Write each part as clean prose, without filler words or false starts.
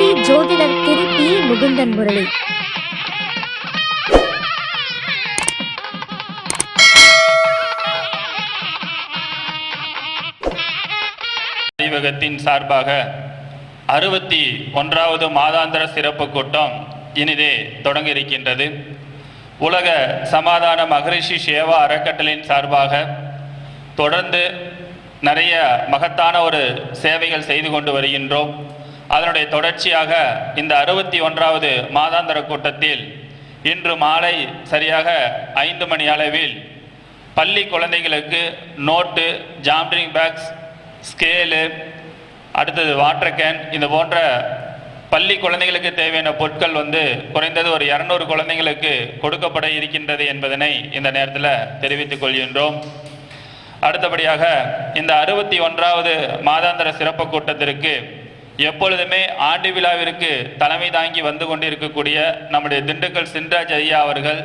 பரமத்தி ஜோதிடர் திரு பி. முகுந்தன் முரளி. அறிவகத்தின் சார்பாக 61வது மாதாந்திர சிறப்பு கூட்டம் இனிதே தொடங்க இருக்கின்றது. உலக சமாதான மகரிஷி சேவா அறக்கட்டளையின் சார்பாக தொடர்ந்து நிறைய மகத்தான ஒரு சேவைகள் செய்து கொண்டு வருகின்றோம். அதனுடைய தொடர்ச்சியாக இந்த 61வது மாதாந்திர கூட்டத்தில் இன்று மாலை சரியாக 5 மணி அளவில் பள்ளி குழந்தைகளுக்கு நோட்டு, ஜாம்ட்ரிங் பேக்ஸ், ஸ்கேலு, அடுத்தது வாட்டர் கேன், இது போன்ற பள்ளி குழந்தைகளுக்கு தேவையான பொருட்கள் குறைந்தது ஒரு 200 குழந்தைங்களுக்கு கொடுக்கப்பட இருக்கின்றது என்பதனை இந்த நேரத்தில் தெரிவித்துக் கொள்கின்றோம். அடுத்தபடியாக இந்த 61வது மாதாந்திர சிறப்பு கூட்டத்திற்கு எப்பொழுதுமே ஆண்டு விழாவிற்கு தலைமை தாங்கி வந்து கொண்டிருக்கக்கூடிய நம்முடைய திண்டுக்கல் சின்ராஜ் ஐயா அவர்கள்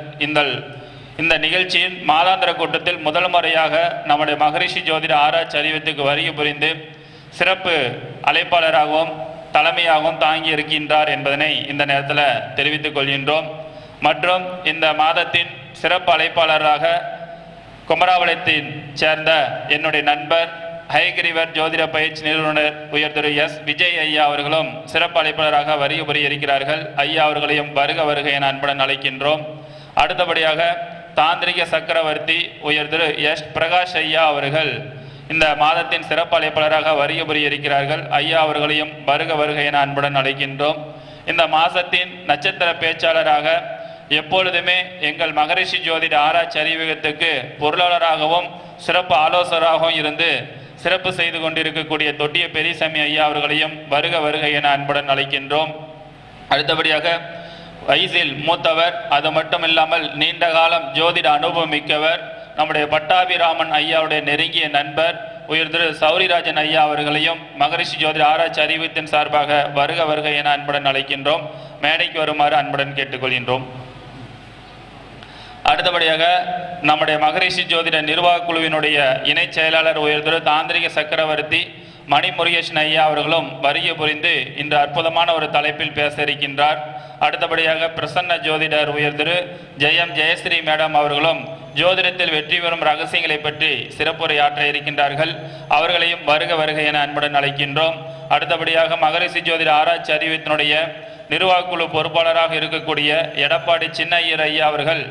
இந்த நிகழ்ச்சியின் மாதாந்திர கூட்டத்தில் முதல் முறையாக நம்முடைய மகரிஷி ஜோதிட ஆராய்ச்சி அறிவித்துக்கு வருகை புரிந்து சிறப்பு அழைப்பாளராகவும் தலைமையாகவும் தாங்கி இருக்கின்றார் என்பதனை இந்த நேரத்தில் தெரிவித்துக் கொள்கின்றோம். மற்றும் இந்த மாதத்தின் சிறப்பு அழைப்பாளராக குமராவளத்தின் சேர்ந்த என்னுடைய நண்பர் ஹயகிரிவர் ஜோதிட பயிற்சி நிறுவனர் உயர் திரு எஸ். விஜய் ஐயா அவர்களும் சிறப்பு அழைப்பாளராக வருகை புரிய இருக்கிறார்கள். ஐயா அவர்களையும் வருக வருக என அன்புடன் அழைக்கின்றோம். அடுத்தபடியாக தாந்திரிக சக்கரவர்த்தி உயர் திரு எஸ். பிரகாஷ் ஐயா அவர்கள் இந்த மாதத்தின் சிறப்பு அழைப்பாளராக வருகை புரிய இருக்கிறார்கள். ஐயா அவர்களையும் வருக வருக என அன்புடன் அழைக்கின்றோம். இந்த மாதத்தின் நட்சத்திர பேச்சாளராக எப்பொழுதுமே எங்கள் மகரிஷி ஜோதிட ஆராய்ச்சி அறிவகத்துக்கு பொருளாளராகவும் சிறப்பு ஆலோசகராகவும் இருந்து சிறப்பு செய்து கொண்டிருக்கக்கூடிய தொட்டிய பெரியசாமி ஐயா அவர்களையும் வருக வருக என அன்புடன் அழைக்கின்றோம். அடுத்தபடியாக வயசில் மூத்தவர், அது மட்டுமில்லாமல் நீண்ட காலம் ஜோதிட அனுபவம் மிக்கவர், நம்முடைய பட்டாபிராமன் ஐயாவுடைய நெருங்கிய நண்பர் உயர் திரு சௌரிராஜன் ஐயா அவர்களையும் மகரிஷி ஜோதிட ஆராய்ச்சி அறிவித்தின் சார்பாக வருக வருக என அன்புடன் அழைக்கின்றோம். மேடைக்கு வருமாறு அன்புடன் கேட்டுக்கொள்கின்றோம். அடுத்தபடியாக நம்முடைய மகரிஷி ஜோதிட நிர்வாக குழுவினுடைய இணை செயலாளர் உயர் திரு தாந்திரிக சக்கரவர்த்தி மணிமுருகேசன் ஐயா அவர்களும் வருகை புரிந்து இன்று அற்புதமான ஒரு தலைப்பில் பேச இருக்கின்றார். அடுத்தபடியாக பிரசன்ன ஜோதிடர் உயர் திரு ஜெயஸ்ரீ மேடம் அவர்களும் ஜோதிடத்தில் வெற்றி பெறும் ரகசியங்களை பற்றி சிறப்புரையாற்ற இருக்கின்றார்கள். அவர்களையும் வருக வருக என அன்புடன் அழைக்கின்றோம். அடுத்தபடியாக மகரிஷி ஜோதிட ஆராய்ச்சி அறிவித்தினுடைய நிர்வாகக்குழு பொறுப்பாளராக இருக்கக்கூடிய எடப்பாடி சின்ன ஐயா அவர்கள்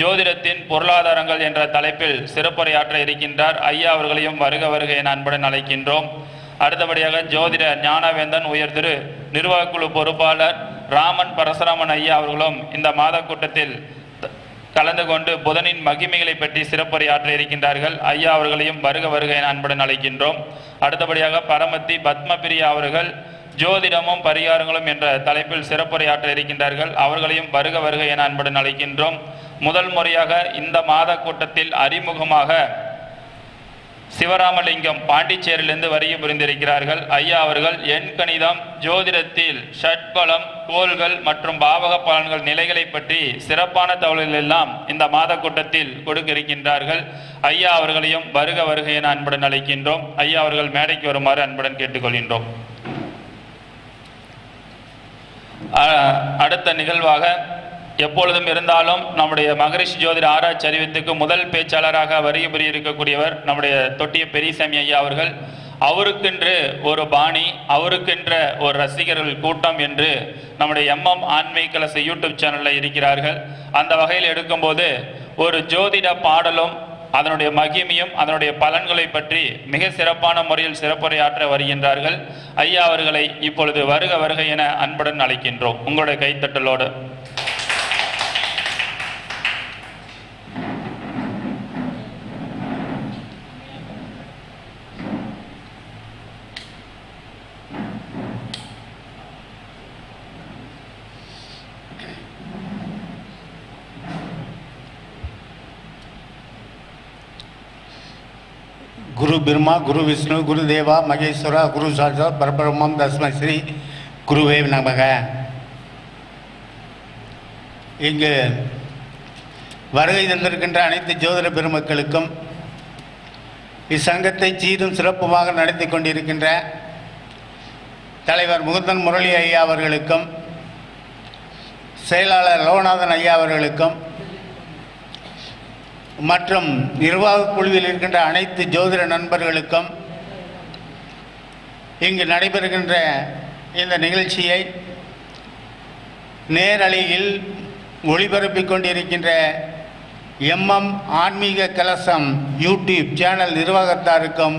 ஜோதிடத்தின் பொருளாதாரங்கள் என்ற தலைப்பில் சிறப்புரையாற்ற இருக்கின்றார். ஐயா அவர்களையும் வருக வருக என அன்புடன் அழைக்கின்றோம். அடுத்தபடியாக ஜோதிட ஞானவேந்தன் உயர் திரு நிர்வாகக்குழு பொறுப்பாளர் ராமன் பரசுராமன் ஐயா அவர்களும் இந்த மாத கூட்டத்தில் கலந்து கொண்டு புதனின் மகிமைகளை பற்றி சிறப்புரையாற்ற இருக்கின்றார்கள். ஐயா அவர்களையும் வருக வருக என அன்புடன் அழைக்கின்றோம். அடுத்தபடியாக பரமத்தி பத்மபிரியா அவர்கள் ஜோதிடமும் பரிகாரங்களும் என்ற தலைப்பில் சிறப்புரையாற்ற இருக்கின்றார்கள். அவர்களையும் வருக வருக என அன்புடன் அழைக்கின்றோம். முதல் முறையாக இந்த மாத கூட்டத்தில் அறிமுகமாக சிவராமலிங்கம் பாண்டிச்சேரியிலிருந்து வருகை புரிந்திருக்கிறார்கள். ஐயா அவர்கள் எண் கணிதம், ஜோதிடத்தில் ஷட்பலம், கோள்கள் மற்றும் பாவக பலன்கள் நிலைகளை பற்றி சிறப்பான தகவல்கள் எல்லாம் இந்த மாத கூட்டத்தில் கொடுக்க இருக்கின்றார்கள். ஐயா அவர்களையும் வருக வருக என அன்புடன் அழைக்கின்றோம். ஐயா அவர்கள் மேடைக்கு வருமாறு அன்புடன் கேட்டுக்கொள்கின்றோம். அடுத்த நிகழ்வாக எப்பொழுதும் இருந்தாலும் நம்முடைய மகரிஷி ஜோதிட ஆராய்ச்சி அறிவித்துக்கு முதல் பேச்சாளராக வருகை புரிய இருக்கக்கூடியவர் நம்முடைய தொட்டிய பெரியசாமி ஐயா அவர்கள். அவருக்கென்று ஒரு பாணி, அவருக்கென்ற ஒரு ரசிகர்கள் கூட்டம் என்று நம்முடைய ஆன்மீக கலச யூடியூப் சேனலில் இருக்கிறார்கள். அந்த வகையில் எடுக்கும்போது ஒரு ஜோதிட பாடலும் அதனுடைய மகிமையும் அதனுடைய பலன்களை பற்றி மிக சிறப்பான முறையில் சிறப்புரையாற்ற வருகின்றார்கள். ஐயா அவர்களை இப்பொழுது வருக வருக என அன்புடன் அழைக்கின்றோம். உங்களுடைய கைத்தட்டலோடு. குரு பிரம்மா, குரு விஷ்ணு, குரு தேவா மகேஸ்வரா, குரு சாட்சாத் பரபிரம்மம் தஸ்மை ஸ்ரீ குருவே நமக. இங்கு வருகை தந்திருக்கின்ற அனைத்து ஜோதிட பெருமக்களுக்கும் இச்சங்கத்தை சீரும் சிறப்புமாக நடத்தி கொண்டிருக்கின்ற தலைவர் முகுந்தன் முரளி ஐயா அவர்களுக்கும், செயலாளர் லோகநாதன் ஐயா அவர்களுக்கும் மற்றும் நிர்வாக குழுவில் இருக்கின்ற அனைத்து ஜோதிட நண்பர்களுக்கும் இங்கு நடைபெறுகின்ற இந்த நிகழ்ச்சியை நேரலையில் ஒளிபரப்பிக் கொண்டிருக்கின்ற ஆன்மீக கலசம் யூடியூப் சேனல் நிர்வாகத்தாருக்கும்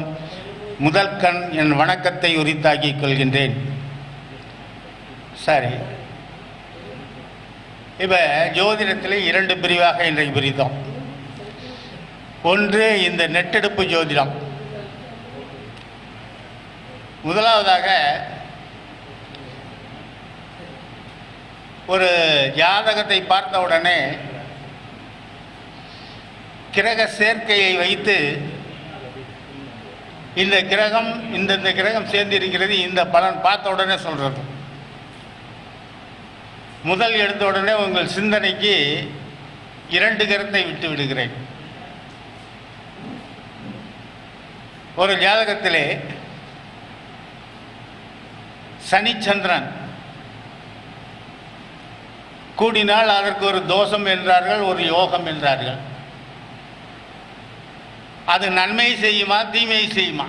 முதல் கண் என் வணக்கத்தை உரித்தாக்கிக் கொள்கின்றேன். சரி, இப்போ ஜோதிடத்தில் 2 பிரிவாக இன்றைக்கு பிரித்தோம். ஒன்று இந்த நெட்டெடுப்பு ஜோதிடம். முதலாவதாக ஒரு ஜாதகத்தை பார்த்த உடனே கிரக சேர்க்கையை வைத்து இந்த கிரகம் இந்த கிரகம் சேர்ந்திருக்கிறது, இந்த பலன் பார்த்த உடனே சொல்கிறது. முதல் எடுத்த உடனே உங்கள் சிந்தனைக்கு 2 கருத்தை விட்டு விடுகிறேன். ஒரு ஜாதகத்திலே சனிச்சந்திரன் கூடினால் அதற்கு ஒரு தோஷம் என்றார்கள், ஒரு யோகம் என்றார்கள். அது நன்மை செய்யுமா தீமை செய்யுமா?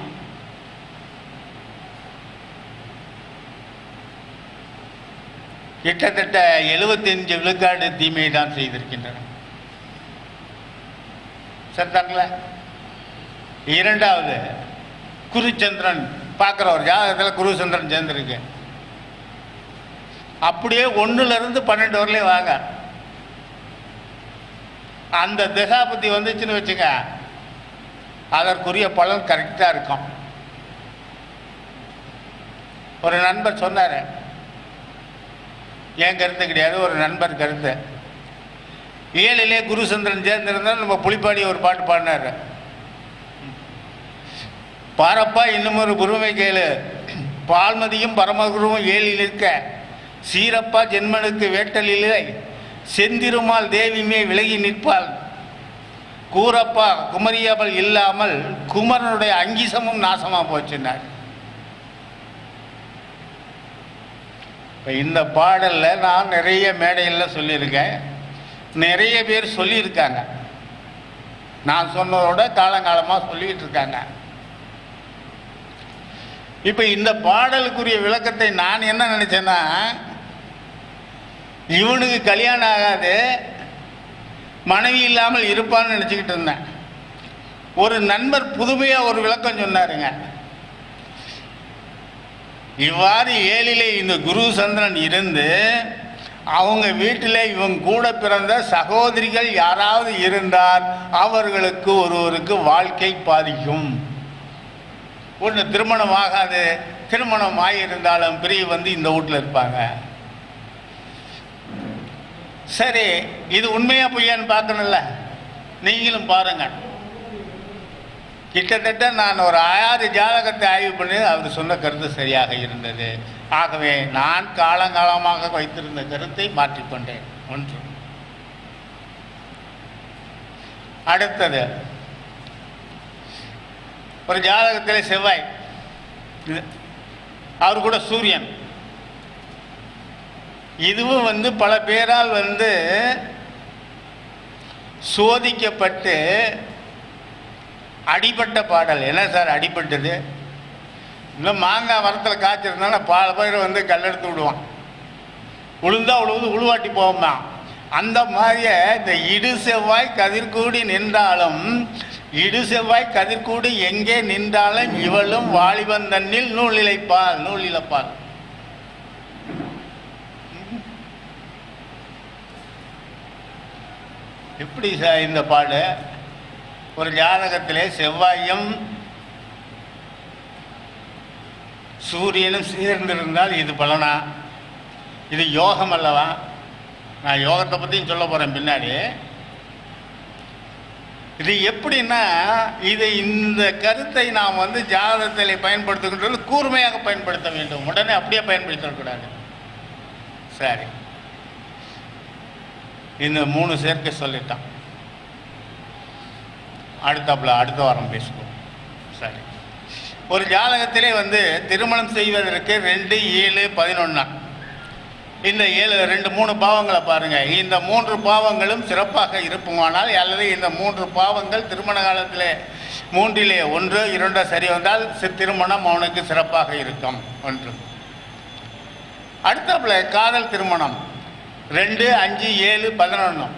கிட்டத்தட்ட 75 விழுக்காடு தீமை தான் செய்திருக்கின்றன. சரிதாங்களா? இரண்டாவது, குருச்சந்திரன் பார்க்குற ஒரு ஜாதகத்தில் குருச்சந்திரன் சேர்ந்துருக்கு. அப்படியே 1லிருந்து 12 வரலையும் வாங்க, அந்த திசாபுத்தி வந்துச்சுன்னு வச்சுங்க, அதற்குரிய பலன் கரெக்டாக இருக்கும். ஒரு நண்பர் சொன்னார், என் கருத்து கிடையாது, ஒரு நண்பர் கருத்து. 7லே குருச்சந்திரன் சேர்ந்திருந்தால் நம்ம புலிப்பாடி ஒரு பாட்டு பாடினார். பாரப்பா இன்னும் ஒரு குருவை கேளு, பால்மதியும் பரமகுருவும் 7ல் இருக்க, சீரப்பா ஜென்மனுக்கு வேட்டலிலே செந்திருமால் தேவிமே விலகி நிற்பாள், கூரப்பா குமரியவள் இல்லாமல் குமரனுடைய அங்கிசமும் நாசமாக போச்சுன்னார். இப்போ இந்த பாடலில் நான் நிறைய மேடையில் சொல்லியிருக்கேன், நிறைய பேர் சொல்லியிருக்காங்க. நான் சொன்னதோட காலங்காலமாக சொல்லிக்கிட்டு இருக்காங்க. இப்போ இந்த பாடலுக்குரிய விளக்கத்தை நான் என்ன நினச்சேன்னா, இவனுக்கு கல்யாணம் ஆகாது, மனைவி இல்லாமல் இருப்பான்னு நினச்சிக்கிட்டு இருந்தேன். ஒரு நண்பர் புதுமையாக ஒரு விளக்கம் சொன்னாருங்க. இவ்வாறு 7லே இந்த குரு சந்திரன் இருந்து அவங்க வீட்டில் இவங்க கூட பிறந்த சகோதரிகள் யாராவது இருந்தால் அவர்களுக்கு ஒருவருக்கு வாழ்க்கை பாதிக்கும். ஒன்று திருமணம் ஆகாது, திருமணம் ஆகியிருந்தாலும் பிரிவு வந்து இந்த வீட்டில் இருப்பாங்க. சரி, இது உண்மையா பொய்யான்னு பார்க்கணும்ல, நீங்களும் பாருங்க. கிட்டத்தட்ட நான் ஒரு 6 ஜாதகத்தை ஆய்வு பண்ணி அவர் சொன்ன கருத்து சரியாக இருந்தது. ஆகவே நான் காலங்காலமாக வைத்திருந்த கருத்தை மாற்றிக்கொண்டேன். ஒன்று. அடுத்தது, ஒரு ஜாதகத்திலே செவ்வாய், அவர் கூட சூரியன், இதுவும் வந்து பல பேரால் வந்து சோதிக்கப்பட்டு அடிபட்ட பாடல். என்ன சார் அடிபட்டது? இன்னும் மாங்காய் மரத்தில் காய்ச்சிருந்தாலும் பல பேர் வந்து கல்லெடுத்து விடுவான், உளுந்தா உழுவுது உழுவாட்டி போவோம்மா. அந்த மாதிரியே இந்த இடு செவ்வாய் கதிர்கூடி நின்றாலும், இடு செவ்வாய் கதிர்கூடி எங்கே நின்றாலும் இவளும் வாலிபன் தன்னில் நூல் இழைப்பாள், நூல் இழப்பாள். எப்படி சார் இந்த பாடு? ஒரு ஜாதகத்திலே செவ்வாயும் சூரியனும் சேர்ந்திருந்தால் இது பலனா? இது யோகம் அல்லவா? நான் யோகத்தை பற்றியும் சொல்ல போகிறேன் பின்னாடி. இது எப்படின்னா, இது இந்த கருத்தை நாம் வந்து ஜாதகத்தில் பயன்படுத்துகின்றது கூர்மையாக பயன்படுத்த வேண்டும், உடனே அப்படியே பயன்படுத்தக்கூடாது. சரி, இந்த 3 சேர்க்கை சொல்லிட்டான். அடுத்த வாரம் பேசுவோம். சரி, ஒரு ஜாதகத்திலே வந்து திருமணம் செய்வதற்கு 2, 7, 11 இந்த 3 பாவங்களை பாருங்கள். இந்த 3 பாவங்களும் சிறப்பாக இருப்புமானால் அல்லது இந்த 3 பாவங்கள் திருமண காலத்தில் 3ல் 1, 2 சரி வந்தால் திருமணம் அவனுக்கு சிறப்பாக இருக்கும். 1. அடுத்தாப்புல காதல் திருமணம் 2, 5, 7, 11.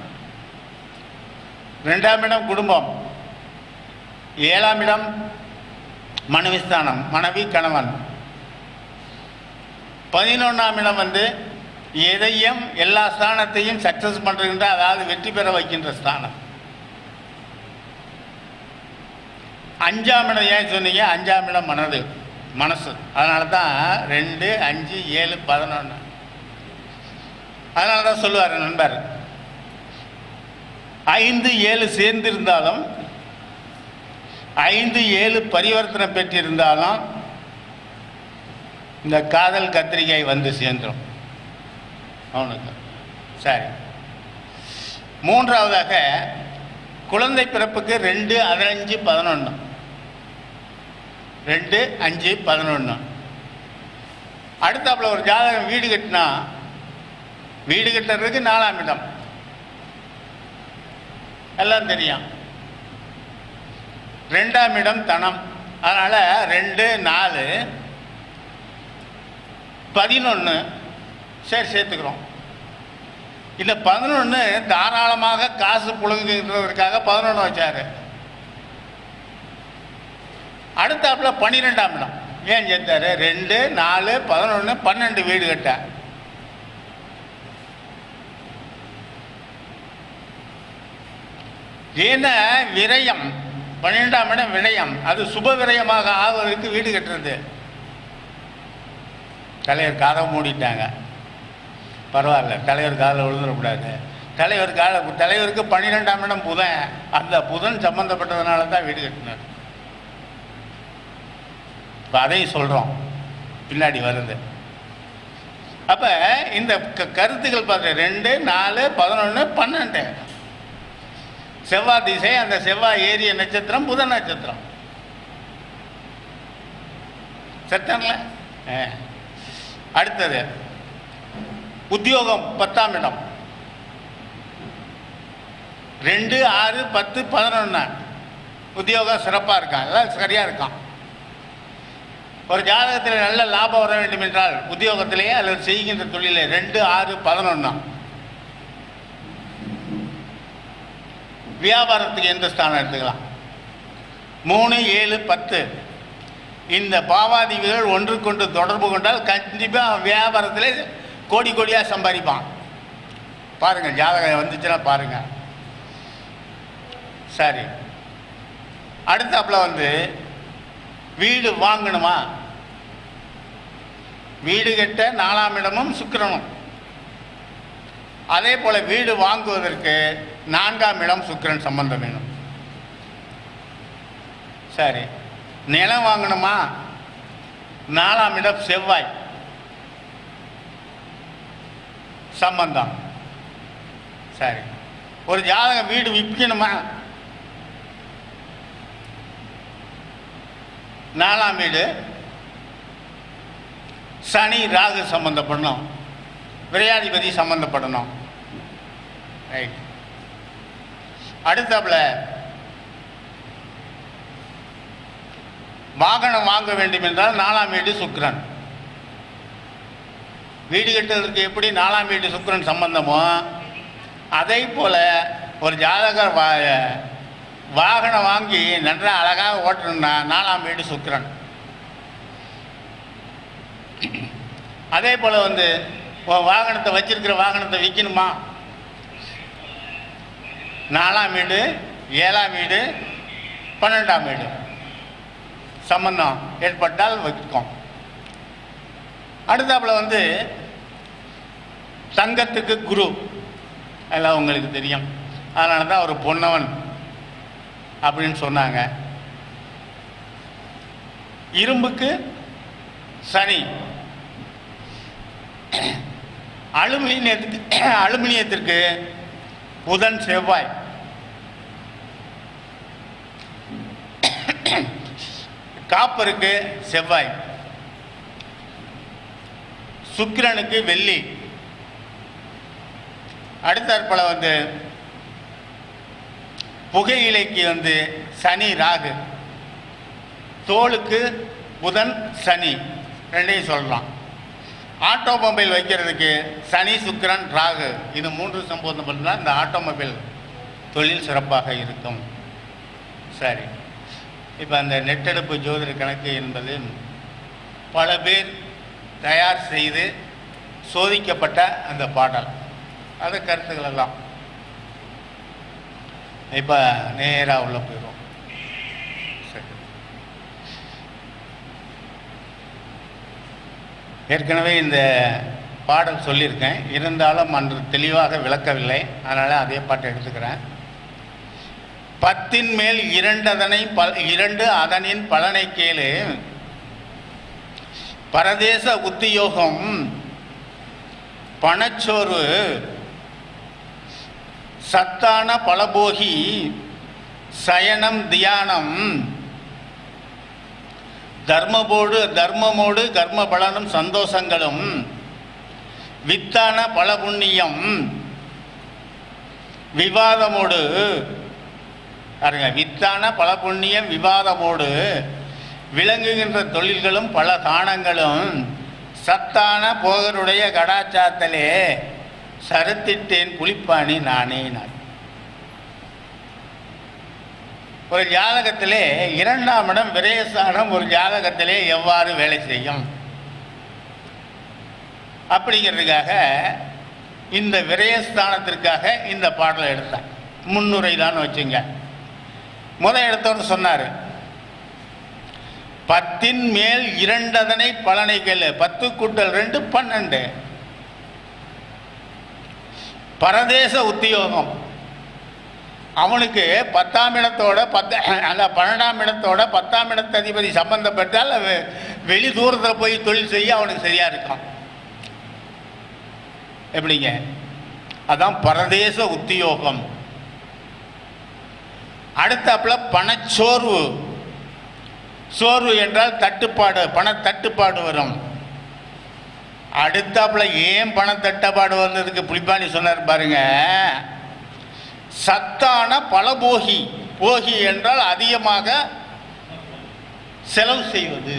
2ஆம் இடம் குடும்பம், 7ஆம் இடம் மனைவிஸ்தானம், மனைவி கணவன். 11ஆம் இடம் வந்து எதையும் எல்லா ஸ்தானத்தையும் சக்சஸ் பண்ணுகின்ற, அதாவது வெற்றி பெற வைக்கின்ற ஸ்தானம். 5ஆம் இடம் ஏன் சொன்னீங்க? 5ஆம் இடம் மனசு. அதனால தான் 2, 5, 7, 11. அதனால தான் சொல்லுவார் நண்பர், 5, 7 சேர்ந்திருந்தாலும் 5, 7 பரிவர்த்தனை பெற்றிருந்தாலும் இந்த காதல் கத்திரிக்காய் வந்து சேர்ந்துடும் அவனுக்கு. சரி. 3ஆவதாக குழந்தை பிறப்புக்கு 2, 5, 11. 2, 5, 11. அடுத்தாப்புல ஒரு ஜாதகம் வீடு கட்டினா, வீடு கட்டுறதுக்கு 4ஆம் இடம் எல்லாம் தெரியும். 2ஆம் இடம் தனம். அதனால் 2, 4, 11 சரி சேர்த்துக்கிறோம். இந்த 11 தாராளமாக காசு புழுங்குகிறதுக்காக 11 வச்சார். அடுத்தாப்புல 12ஆம் இடம் ஏன் சேர்த்தார்? 2, 4, 11, 12 வீடு கட்ட. ஏன்னா விரயம், 12ஆம் இடம் விரயம், அது சுப விரயமாக ஆவதற்கு வீடு கட்டுறது. தலைவர் காதை மூடிட்டாங்க, பரவாயில்ல, தலைவர் காதில் விழுந்துடக்கூடாது. தலைவருக்கு 12ஆம் இடம் புதன், அந்த புதன் சம்பந்தப்பட்டதுனால தான் வீடு கட்டினார். இப்போ அதையும் சொல்கிறோம், பின்னாடி வருது. அப்போ இந்த கருத்துக்கள் பார்த்து 2, 4, 11, 12 செவ்வாய் திசை. அந்த செவ்வாய் ஏரிய நட்சத்திரம் புதன் நட்சத்திரம். சட்டம்ல. அடுத்தது உத்தியோகம் 10ஆம் இடம் 2, 6, 10, 11 உத்தியோகம் சிறப்பாக இருக்கான், எல்லாம் சரியாக இருக்கான். ஒரு ஜாதகத்தில் நல்ல லாபம் வர வேண்டும் என்றால் உத்தியோகத்திலேயே அல்லது செய்கின்ற தொழிலே 2, 6, 11. வியாபாரத்துக்கு எந்த ஸ்தானம் எடுத்துக்கலாம்? 3, 7, 10 இந்த பாவாதிபதிகள் ஒன்றுக்கொண்டு தொடர்பு கொண்டால் கண்டிப்பாக வியாபாரத்தில் கோடி கோடியாக சம்பாதிப்பான். பாருங்கள், ஜாதகம் வந்துச்சுன்னா பாருங்கள். சரி. அடுத்தாப்புல வந்து வீடு வாங்கணுமா? வீடு கட்ட 4ஆம் இடமும் சுக்கிரனும். அதே போல் வீடு வாங்குவதற்கு 4ஆம் இடம் சுக்கிரன் சம்பந்தம் வேணும். சரி. நிலம் வாங்கணுமா? 4ஆம் இடம் செவ்வாய் சம்பந்தம். சரி. ஒரு ஜாதகம் வீடு விற்கணுமா? 4ஆம் வீடு சனி ராகு சம்பந்தப்படணும், விரையாதிபதி சம்பந்தப்படணும். ரைட். அடுத்தாப்புல வாகனம் வாங்க வேண்டும் என்றால் 4ஆம் வீடு சுக்கிரன். வீடு கட்டுவதற்கு எப்படி 4ஆம் வீடு சுக்கிரன் சம்பந்தமோ அதை போல ஒரு ஜாதகர் வாகனம் வாங்கி நன்றாக அழகாக ஓட்டணும்னா 4ஆம் வீடு சுக்கிரன். அதே போல் வந்து வாகனத்தை வச்சிருக்கிற வாகனத்தை விற்கணுமா? 4ஆம் வீடு, 7ஆம் வீடு, 12ஆம் வீடு சம்பந்தம் ஏற்பட்டால் வைக்கும். அடுத்தாப்புல வந்து தங்கத்துக்கு குரு, எல்லாம் உங்களுக்கு தெரியும். அதனால தான் ஒரு பொன்னவன் அப்படின்னு சொன்னாங்க. இரும்புக்கு சனி, அலுமினியத்திற்கு புதன் செவ்வாய். காப்பருக்கு செவ்வாய், சுக்கிரனுக்கு வெள்ளி, அடுத்தாற்போல வந்து புகையிலைக்கு வந்து சனி ராகு, தோலுக்கு புதன் சனி ரெண்டையும் சொல்லலாம். ஆட்டோமொபைல் வைக்கிறதுக்கு சனி சுக்கிரன் ராகு, இது 3 சம்பந்தம் பண்ணால் இந்த ஆட்டோமொபைல் தொழில் சிறப்பாக இருக்கும். சரி, இப்போ அந்த நெட்டெடுப்பு ஜோதிட கணக்கு என்பது பல பேர் தயார் செய்து சோதிக்கப்பட்ட அந்த பாடல், அது கருத்துக்கள் எல்லாம் இப்போ நேராக உள்ள போயிடும். சரி, ஏற்கனவே இந்த பாடல் சொல்லியிருக்கேன், இருந்தாலும் அன்று தெளிவாக விளக்கவில்லை, அதனால் அதே பாட்டை எடுத்துக்கிறேன். 10 மேல் 2 அதனின் பலனை கேளு, பரதேச உத்தியோகம் பணச்சோறு சத்தான பலபோகி சயனம் தியானம் தர்மமோடு கர்ம பலனும் சந்தோஷங்களும் வித்தான பலபுண்ணியம் விவாதமோடு பாருங்க, வித்தான பலபுண்ணியம் விவாதமோடு விளங்குகின்ற தொழில்களும் பல தானங்களும் சத்தான போகருடைய கடாச்சாத்தலே சருத்திட்டேன் புலிப்பாணி நானே நான். ஒரு ஜாதகத்திலே 2ஆம் இடம் விரயஸ்தானம் ஒரு ஜாதகத்திலே எவ்வாறு வேலை செய்யும் அப்படிங்கிறதுக்காக இந்த விரயஸ்தானத்திற்காக இந்த பாடலை எடுத்தேன். முன்னுரை தான் வச்சுங்க. முதல் எடுத்தோன்னு சொன்னார், 10 மேல் 2 அதனை பலனை கேளு, 10 கூட்டல் 2 12. பரதேச உத்தியோகம், அவனுக்கு 10ஆம் இடத்தோட 12ஆம் இடத்தோட 10ஆம் இடத்து அதிபதி சம்பந்தப்பட்டால் வெளி தூரத்தில் போய் தொழில் செய்ய அவனுக்கு சரியா இருக்கும். எப்படிங்க? அதான் பரதேச உத்தியோகம். அடுத்தாப்புல பணச்சோர்வு, சோர்வு என்றால் தட்டுப்பாடு, பண தட்டுப்பாடு வரும். அடுத்தாப்புல ஏன் பண தட்டுப்பாடு வந்ததுக்கு புலிப்பாணி சொன்னார் பாருங்க, சத்தான பலபோகி, போகி என்றால் அதிகமாக செலவு செய்வது,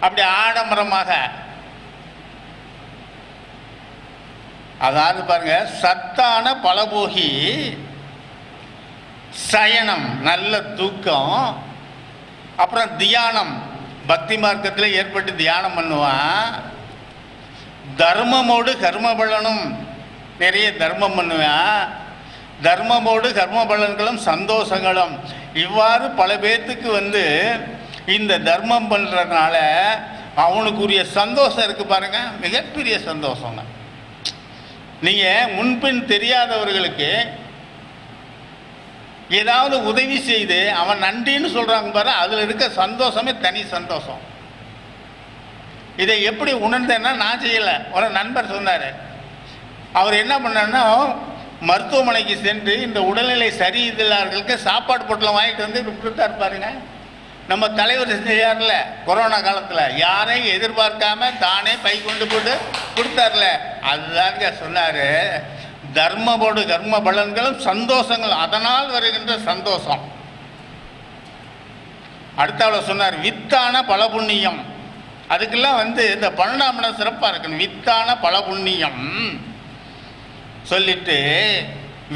அப்படி ஆடம்பரமாக. அதாவது பாருங்க, சத்தான பலபோகி சயனம் நல்ல தூக்கம், அப்புறம் தியானம் பக்தி மார்க்கத்தில் ஏற்பட்டு தியானம் பண்ணுவான், தர்மமோடு கர்மபலனும் நிறைய தர்மம் பண்ணுவான், தர்மமோடு கர்ம பலன்களும் சந்தோஷங்களும். இவ்வாறு பல பேர்த்துக்கு வந்து இந்த தர்மம் பண்ணுறதுனால அவனுக்குரிய சந்தோஷம் இருக்குது பாருங்க, மிகப்பெரிய சந்தோஷங்க. நீங்கள் முன்பின் தெரியாதவர்களுக்கு ஏதாவது உதவி செய்து அவன் நன்றின்னு சொல்கிறாங்க பாரு, அதில் இருக்க சந்தோஷமே தனி சந்தோஷம். இதை எப்படி உணர்ந்தேன்னா, நான் செய்யலை, ஒரு நண்பர் சொன்னார். அவர் என்ன பண்ணார்னா, மருத்துவமனைக்கு சென்று இந்த உடல்நிலை சரியில்லாதவர்களுக்கு சாப்பாடு பொட்டலம் வாங்கிட்டு வந்து கொடுத்தாரு பாருங்க. நம்ம தலைவர் செஞ்சார்ல கொரோனா காலத்தில், யாரையும் எதிர்பார்க்காம தானே பை கொண்டு போட்டு கொடுத்தார்ல, அதுதாங்க சொன்னார், தர்மமோடு கர்ம பலன்களும் சந்தோஷங்கள், அதனால் வருகின்ற சந்தோஷம். அடுத்தவளை சொன்னார், வித்தான பல புண்ணியம். அதுக்கெல்லாம் வந்து இந்த 12ஆம் இடம் சிறப்பாக இருக்கணும். வித்தான பல புண்ணியம் சொல்லிட்டு,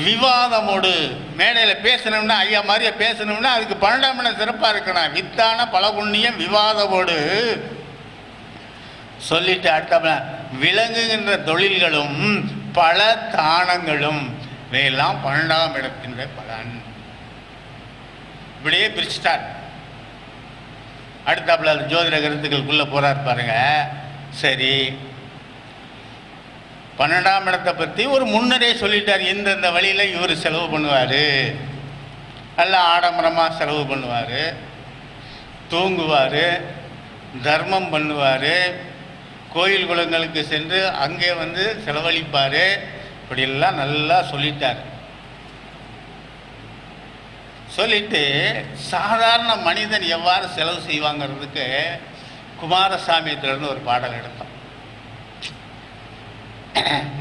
விவாதமோடு மேடையில் பேசணும்னா, ஐயா மாதிரியே பேசணும்னா அதுக்கு 12ஆம் இடம் சிறப்பாக இருக்கணும். வித்தான பல புண்ணியம் விவாதமோடு சொல்லிட்டு, அடுத்த விளங்குகின்ற தொழில்களும் பல தானங்களும், இவையெல்லாம் 12ஆம் இடத்தினுடைய பலன். இப்படியே பிரிச்சுட்டார். அடுத்தாப்புல ஜோதிட கருத்துக்களுக்குள்ளே போகிறார் பாருங்க. சரி, 12ஆம் இடத்தை பற்றி ஒரு முன்னரே சொல்லிட்டார். எந்தெந்த வழியில் இவர் செலவு பண்ணுவார், நல்லா ஆடம்பரமாக செலவு பண்ணுவார், தூங்குவார், தர்மம் பண்ணுவார், கோயில் குளங்களுக்கு சென்று அங்கே வந்து செலவழிப்பார், இப்படியெல்லாம் நல்லா சொல்லிட்டார். சொல்லிட்டு சாதாரண மனிதன் எவ்வாறு செலவு செய்வாங்கிறதுக்கு குமாரசாமியத்திலிருந்து ஒரு பாடல் எடுத்தோம்.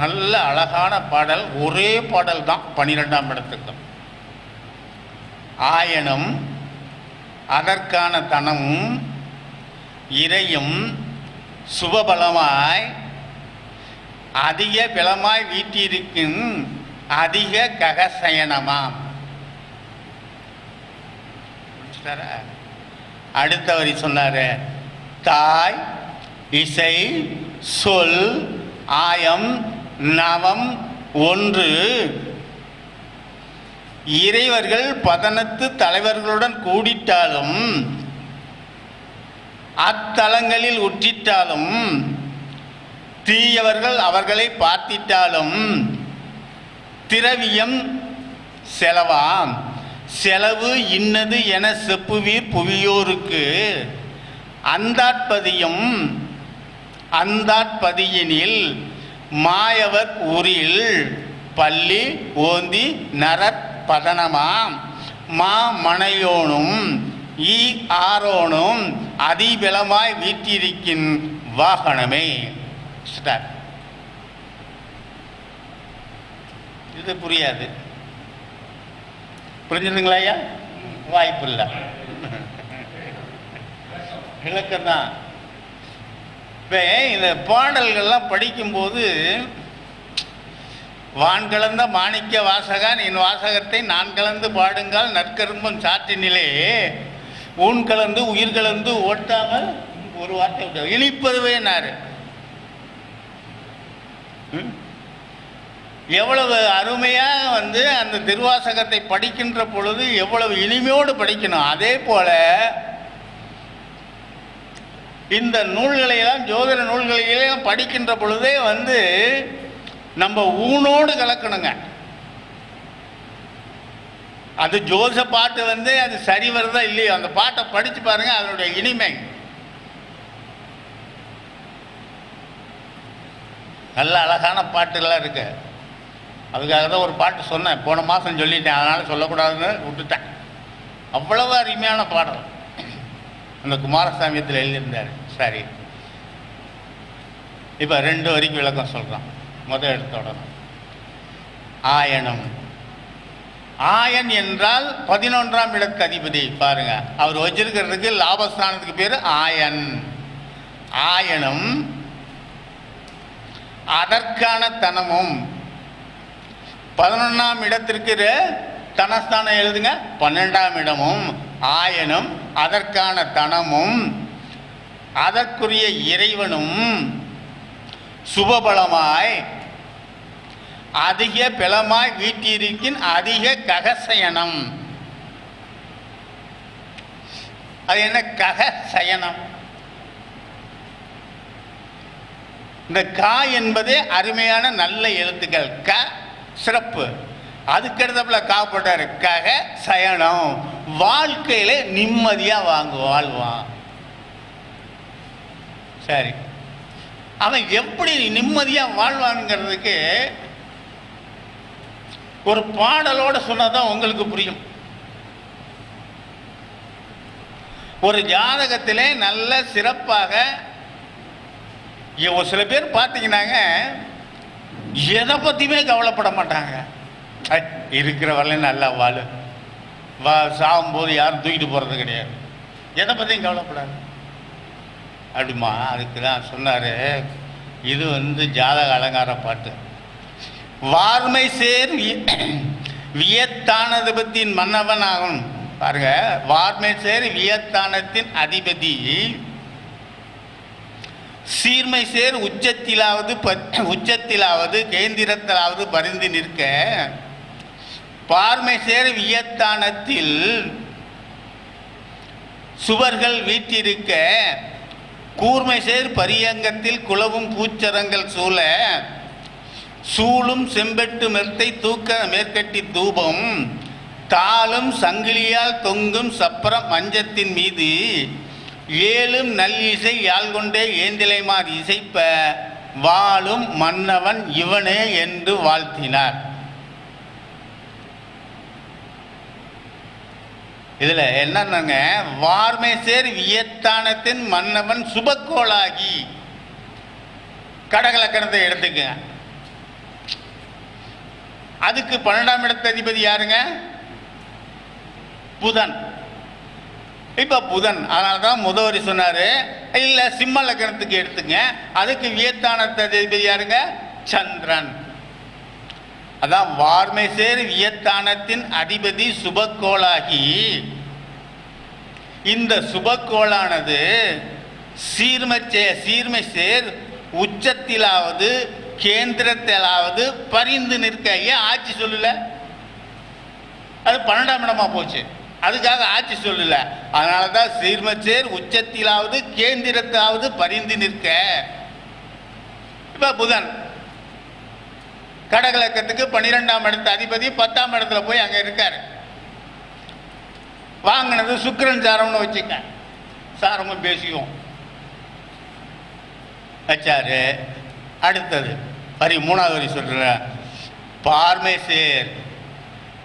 நல்ல அழகான பாடல், ஒரே பாடல் தான் 12ஆம் இடத்துக்கு. ஆயனும் அதற்கான தனமும் இறையும் சுபபலமாய் அதிக பலமாய் வீட்டிருக்கும் அதிக ககசயனமாம். அடுத்த வரி சொன்னாரு, தாய் இசை சொல் ஆயம் நவம் ஒன்று இறைவர்கள் பதனத்து தலைவர்களுடன் கூடிட்டாலும் அத்தலங்களில் உற்றிட்டாலும் தீயவர்கள் அவர்களை பார்த்திட்டாலும் திரவியம் செலவாம். செலவு இன்னது என செப்புவீர் புவியோருக்கு அந்தாட்பதியினில் மாயவர் ஊரில் பள்ளி ஓந்தி நரற் பதனமாம். மா மனையோனும் ஈ ஆரோனும் அதிபலமாய் வீட்டிருக்கின் வாகனமே. இது புரியாது. புரிஞ்சுதுங்களா ஐயா? வாய்ப்பு இல்லை, விளக்கம்தான். இப்போ இந்த பாடல்கள்லாம் படிக்கும்போது வான் கலந்த மாணிக்க வாசகன் என் வாசகத்தை நான் கலந்து பாடுங்கால் நற்கரும்பும் சாற்றினிலே ஊன் கலந்து உயிர் கலந்து ஓட்டாமல் ஒரு வார்த்தை விட்டார். இனிப்பதுவேனாரு. எவ்வளவு அருமையாக அந்த திருவாசகத்தை படிக்கின்ற பொழுது எவ்வளவு இனிமையோடு படிக்கணும். அதே போல இந்த நூல்களையெல்லாம் ஜோதிட நூல்களையெல்லாம் படிக்கின்ற பொழுதே நம்ம ஊனோடு கலக்கணுங்க. அது ஜோச பாட்டு அது சரி வருதா இல்லையோ, அந்த பாட்டை படித்து பாருங்க, அதனுடைய இனிமை. நல்ல அழகான பாட்டுகள்லாம் இருக்கு. அதுக்காக தான் ஒரு பாட்டு சொன்னேன், போன மாதம் சொல்லிட்டேன், அதனால் சொல்லக்கூடாதுன்னு விட்டுட்டேன். அவ்வளவு அருமையான பாடல் அந்த குமாரசாமியத்தில் எழுதியிருந்தார். சரி, இப்போ 2 வரைக்கும் விளக்கம் சொல்கிறான். முதல் எடுத்தோட ஆயனம். ஆயன் என்றால் 11ஆம் இடத்து அதிபதி. பாருங்க, அவர் வச்சிருக்கிறதுக்கு லாபஸ்தானத்துக்கு பேர் ஆயன். ஆயனும் அதற்கான தனமும் 11ஆம் இடத்திற்கு தனஸ்தானம் எழுதுங்க, 12ஆம் இடமும் ஆயனும் அதற்கான தனமும் அதற்குரிய இறைவனும் சுபபலமாய் அதிக பலமாய் வீட்டிருக்கின் அதிக ககசயனம். அது என்ன ககசயனம்? இந்த கா என்பதே அருமையான நல்ல எழுத்துக்கள். க சிறப்பு, அதுக்கடுத்தப்பல காப்பட்டாரு கக சயனம். வாழ்க்கையில நிம்மதியா வாழ்வான். சரி, அவன் எப்படி நிம்மதியா வாழ்வான்ங்கிறதுக்கு ஒரு பாடலோட சொன்னதான் உங்களுக்கு புரியும். ஒரு ஜாதகத்திலே நல்ல சிறப்பாக ஒரு சில பேர் பார்த்தீங்கன்னாங்க, எதை பற்றியுமே கவலைப்பட மாட்டாங்க. இருக்கிற வரலையும் நல்லா சாகும்போது யாரும் தூக்கிட்டு போகிறது கிடையாது, எதை பற்றியும் கவலைப்படாது அப்படிமா. அதுக்கு தான் சொன்னார், இது ஜாதக அலங்கார பாட்டு. வார்மை சேர் வியத்தானதிபத்தின் மன்னவன் ஆகும். பாருங்க, வார்மை சேர் வியத்தானத்தின் அதிபதி சீர்மை சேர் உச்சத்திலாவது கேந்திரத்திலாவது பரிந்து நிற்க பார்மை சேர் வியத்தானத்தில் சுவர்கள் வீற்றிருக்க கூர்மை சேர் பரியங்கத்தில் குலவும் பூச்சரங்கள் சூழ சூளும் செம்பெட்டு மெத்தை தூக்க மேற்கட்டி தூபம் தாளும் சங்கிலியால் தொங்கும் சப்பரம் மஞ்சத்தின் மீது ஏழும் நல்லிசை யாழ் கொண்டே ஏந்திலைமார் இசைப்ப வாழும் மன்னவன் இவனே என்று வாழ்த்தினார். இதில் என்னன்னாங்க, வார்மை சேர் வியத்தானத்தின் மன்னவன் சுபக்கோளாகி, கடகலக்கணத்தை எடுத்துக்குங்க. அதுக்கு 12ஆம் இடத்து அதிபதி யாருங்க? புதன். இப்போ புதன், அதனால தான் முதவரி சொன்னார். இல்லை சிம்ம லக்கணத்துக்கு எடுத்துங்க, அதுக்கு வியத்தானத்து அதிபதி யாருங்க? சந்திரன். அதான் வார்மை சேர் வியத்தானத்தின் அதிபதி சுபக்கோளாகி, இந்த சுபக்கோளானது சீர்மை சேர் உச்சத்திலாவது கேந்திரத்திலாவது பரிந்து நிற்க. ஏன் ஆட்சி சொல்லல? அது 12ஆம் இடமா போச்சு, அதுக்காக ஆட்சி சொல்லல. அதனால தான் சீர்மச்சேர் உச்சத்திலாவது கேந்திரத்தாவது பரிந்து நிற்க. இப்ப புதன் கடகலக்கத்துக்கு 12ஆம் இடத்து அதிபதி 10ஆம் இடத்துல போய் அங்க இருக்காரு. வாங்கினது சுக்கிரன் சாரம்னு வச்சுக்க, சாரமும் பேசியும் வச்சாரு. அடுத்தது வரி 3வது வரி சொல்ற, பார்மை சேர்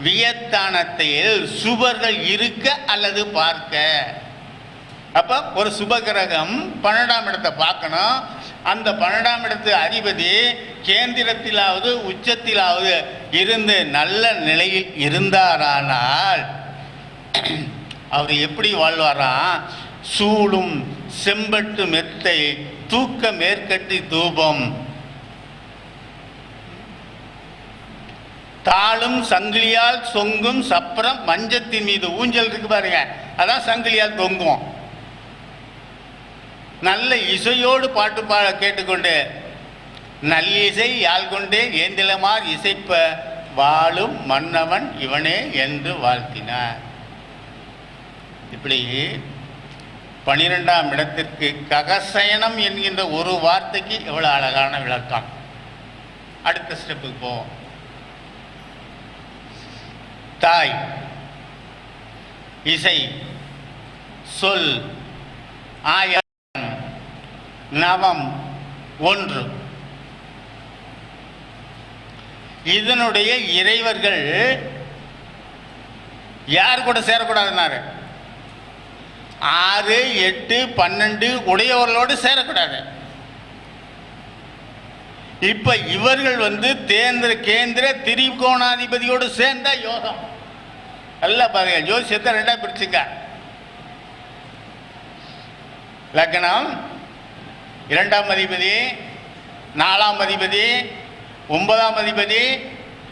வியத்தானத்தில் சுபர்கள் இருக்க அல்லது பார்க்க. அப்ப ஒரு சுபகிரகம் 12ஆம் இடத்தை பார்க்கணும். அந்த 12ஆம் இடத்து அதிபதி கேந்திரத்திலாவது உச்சத்திலாவது இருந்து நல்ல நிலையில் இருந்தாரானால் அவர் எப்படி வாழ்வாராம்? சூளும் செம்பட்டு மெத்தை தூக்க மேற்கட்டி தூபம், தாளும் சங்கிலியால் சொங்கும் சப்பரம் மஞ்சத்தின் மீது ஊஞ்சல் இருக்கு பாருங்க, அதான் சங்கிலியால் தொங்குவோம். நல்ல இசையோடு பாட்டு கேட்டுக்கொண்டு நல்லிசை யாழ் கொண்டே ஏந்திலமார் இசைப்ப வாழும் மன்னவன் இவனே என்று வாழ்த்தினார். இப்படி 12ஆம் இடத்திற்கு ககசயனம் என்கின்ற ஒரு வார்த்தைக்கு எவ்வளவு அழகான விளக்கம். அடுத்த ஸ்டெப்புக்கு போவோம். தாய், இசை, சொல், ஆயம், நவம், ஒன்று. இதனுடைய இறைவர்கள் யார் கூட சேரக்கூடாதுன்னாரு? 6, 8, 12 உடையவர்களோடு சேரக்கூடாது. இப்ப இவர்கள் கேந்திர திரிகோணாதிபதியோடு சேர்ந்த யோகம். நல்லா பாருங்க, ஜோசியத்தை 2ஆ பிரிச்சுக்க. லக்னம் 2ஆம் அதிபதி, 4ஆம் அதிபதி, 9ஆம் அதிபதி,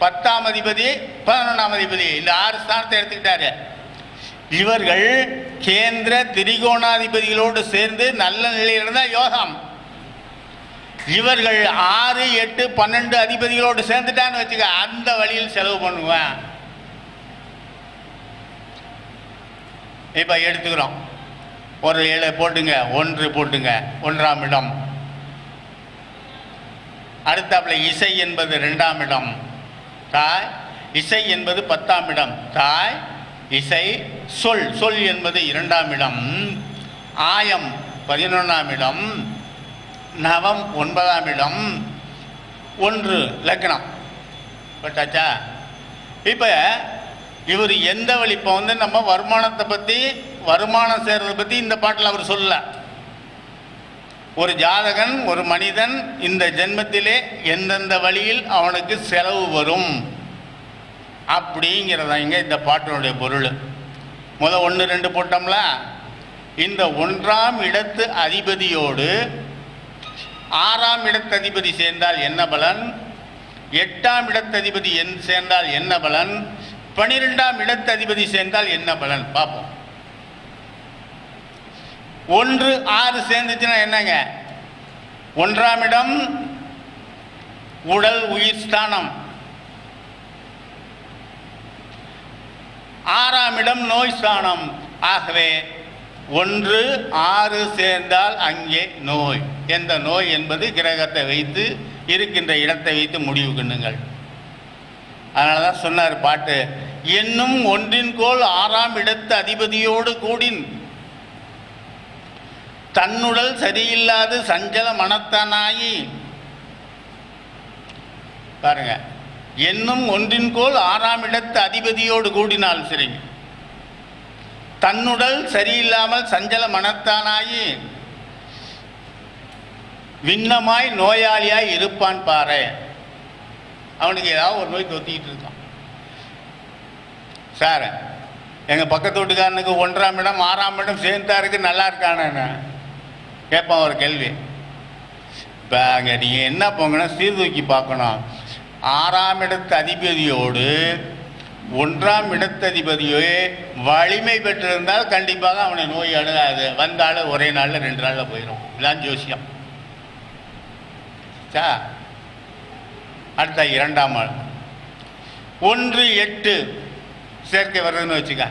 10ஆம் அதிபதி, 11ஆம் அதிபதி, இந்த 6 ஸ்தானத்தை எடுத்துக்கிட்டாரு. இவர்கள் கேந்திர திரிகோணாதிபதிகளோடு சேர்ந்து நல்ல நிலையில் இருந்த யோகம். இவர்கள் 6, 8, 12 அதிபதிகளோடு சேர்ந்துட்டான்னு வச்சுக்க, அந்த வழியில் செலவு பண்ணுவேன். இப்ப எடுத்துக்கிறோம், ஒரு 7 போட்டுங்க, 1 போட்டுங்க, 1ஆம் இடம். அடுத்தாப்புல இசை என்பது 2ஆம் இடம், தாய். இசை என்பது 10ஆம் இடம், தாய். இசை, சொல் என்பது 2ஆம் இடம். ஆயம் 11ஆம் இடம். நவம் 9ஆம் இடம். 1 லக்னம் பட்டாச்சா? இப்ப இவர் எந்த வழி? இப்போ நம்ம வருமானத்தை பத்தி, வருமானம் சேர்றதை பத்தி இந்த பாட்டில் அவர் சொல்லல. ஒரு ஜாதகன், ஒரு மனிதன் இந்த ஜென்மத்திலே எந்தெந்த வழியில் அவனுக்கு செலவு வரும் அப்படிங்கிறதா இங்க இந்த பாட்டினுடைய பொருள். 1, 2 போட்டோம்ல. இந்த 1ஆம் இடத்து அதிபதியோடு 6ஆம் இடத்து அதிபதி சேர்ந்தால் என்ன பலன்? 8ஆம் இடத்து அதிபதி சேர்ந்தால் என்ன பலன்? 12ஆம் இடத்து அதிபதி சேர்ந்தால் என்ன பலன் பார்ப்போம். 1, 6 சேர்ந்துச்சுன்னா என்னங்க? 1ஆம் இடம் உடல் உயிர் ஸ்தானம், 6ஆம் இடம் நோய் ஸ்தானம். ஆகவே 1, 6 சேர்ந்தால் அங்கே நோய். எந்த நோய் என்பது கிரகத்தை வைத்து, இருக்கின்ற இடத்தை வைத்து முடிவு பண்ணுங்கள். அதனால தான் சொன்னார் பாட்டு, என்னும் ஒன்றின் கோள் 6ஆம் இடத்து அதிபதியோடு கூடின் தன்னுடல் சரியில்லாது சஞ்சல மனத்தனாயி. பாருங்க, என்னும் ஒன்றின் கோள் 6ஆம் இடத்து அதிபதியோடு கூடினால் சரிங்க. தன்னுடல் சரியில்லாமல் சஞ்சல மனத்தானாயி விண்ணமாய் நோயாளியாய் இருப்பான் பாரு. அவனுக்கு ஏதாவது ஒரு நோய் தொத்திக்கிட்டு இருக்கான். சார், எங்கள் பக்கத்து வீட்டுக்காரனுக்கு 1ஆம் இடம் 6ஆம் இடம் சேர்ந்தா இருக்கு, நல்லா இருக்கானு கேட்பான் ஒரு கேள்வி. இப்போ அங்கே நீங்கள் என்ன போங்கன்னா சீர்தூக்கி பார்க்கணும். 6ஆம் இடத்து அதிபதியோடு 1ஆம் இடத்து அதிபதியோ வலிமை பெற்றிருந்தால் கண்டிப்பாக அவனை நோய் அணுகாது. வந்தாலும் ஒரே நாளில் 2 நாளில் போயிடும். இதான் ஜோசியம். அடுத்த 2ஆம் ஆள் 1-8 சேர்க்கை வருதுன்னு வச்சுக்க.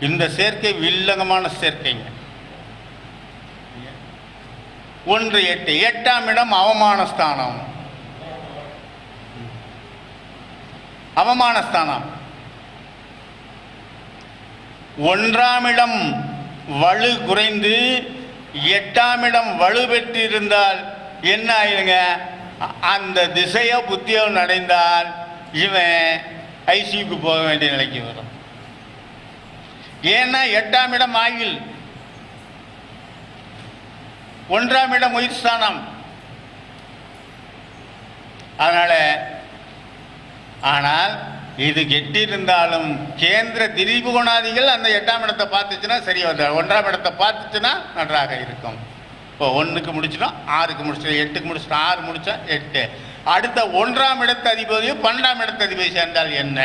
இந்த சேர்க்கை வில்லங்கமான சேர்க்கைங்க. 1-8 8ஆம் இடம் அவமானஸ்தானம். அவமானஸ்தானம் 1ஆம் இடம் வலு குறைந்து 8ஆம் இடம் வலு பெற்று இருந்தால் என்ன ஆயிடுங்க? அந்த திசையோ புத்தியோ நடைந்தால் இவன் ஐசியூக்கு போக வேண்டிய நிலைக்கு வரும். ஏன்னா 8ஆம் இடம் ஆயுள், 1ஆம் இடம் உயிர் ஸ்தானம். அதனால ஆனால் இது கெட்டிருந்தாலும் கேந்திர திரிபுகுணாதிகள் அந்த 8ஆம் இடத்தை பார்த்துச்சுன்னா சரி வந்து 1ஆம் இடத்தை பார்த்துச்சுன்னா நன்றாக இருக்கும். இப்போ 1க்கு முடிச்சிட்டோம், 6க்கு முடிச்சிட்டோம், 8க்கு முடிச்சிட்டோம், 6 முடிச்சா 8. அடுத்த 1ஆம் இடத்து அதிபதியும் 12ஆம் இடத்து அதிபதி சேர்ந்தால் என்ன?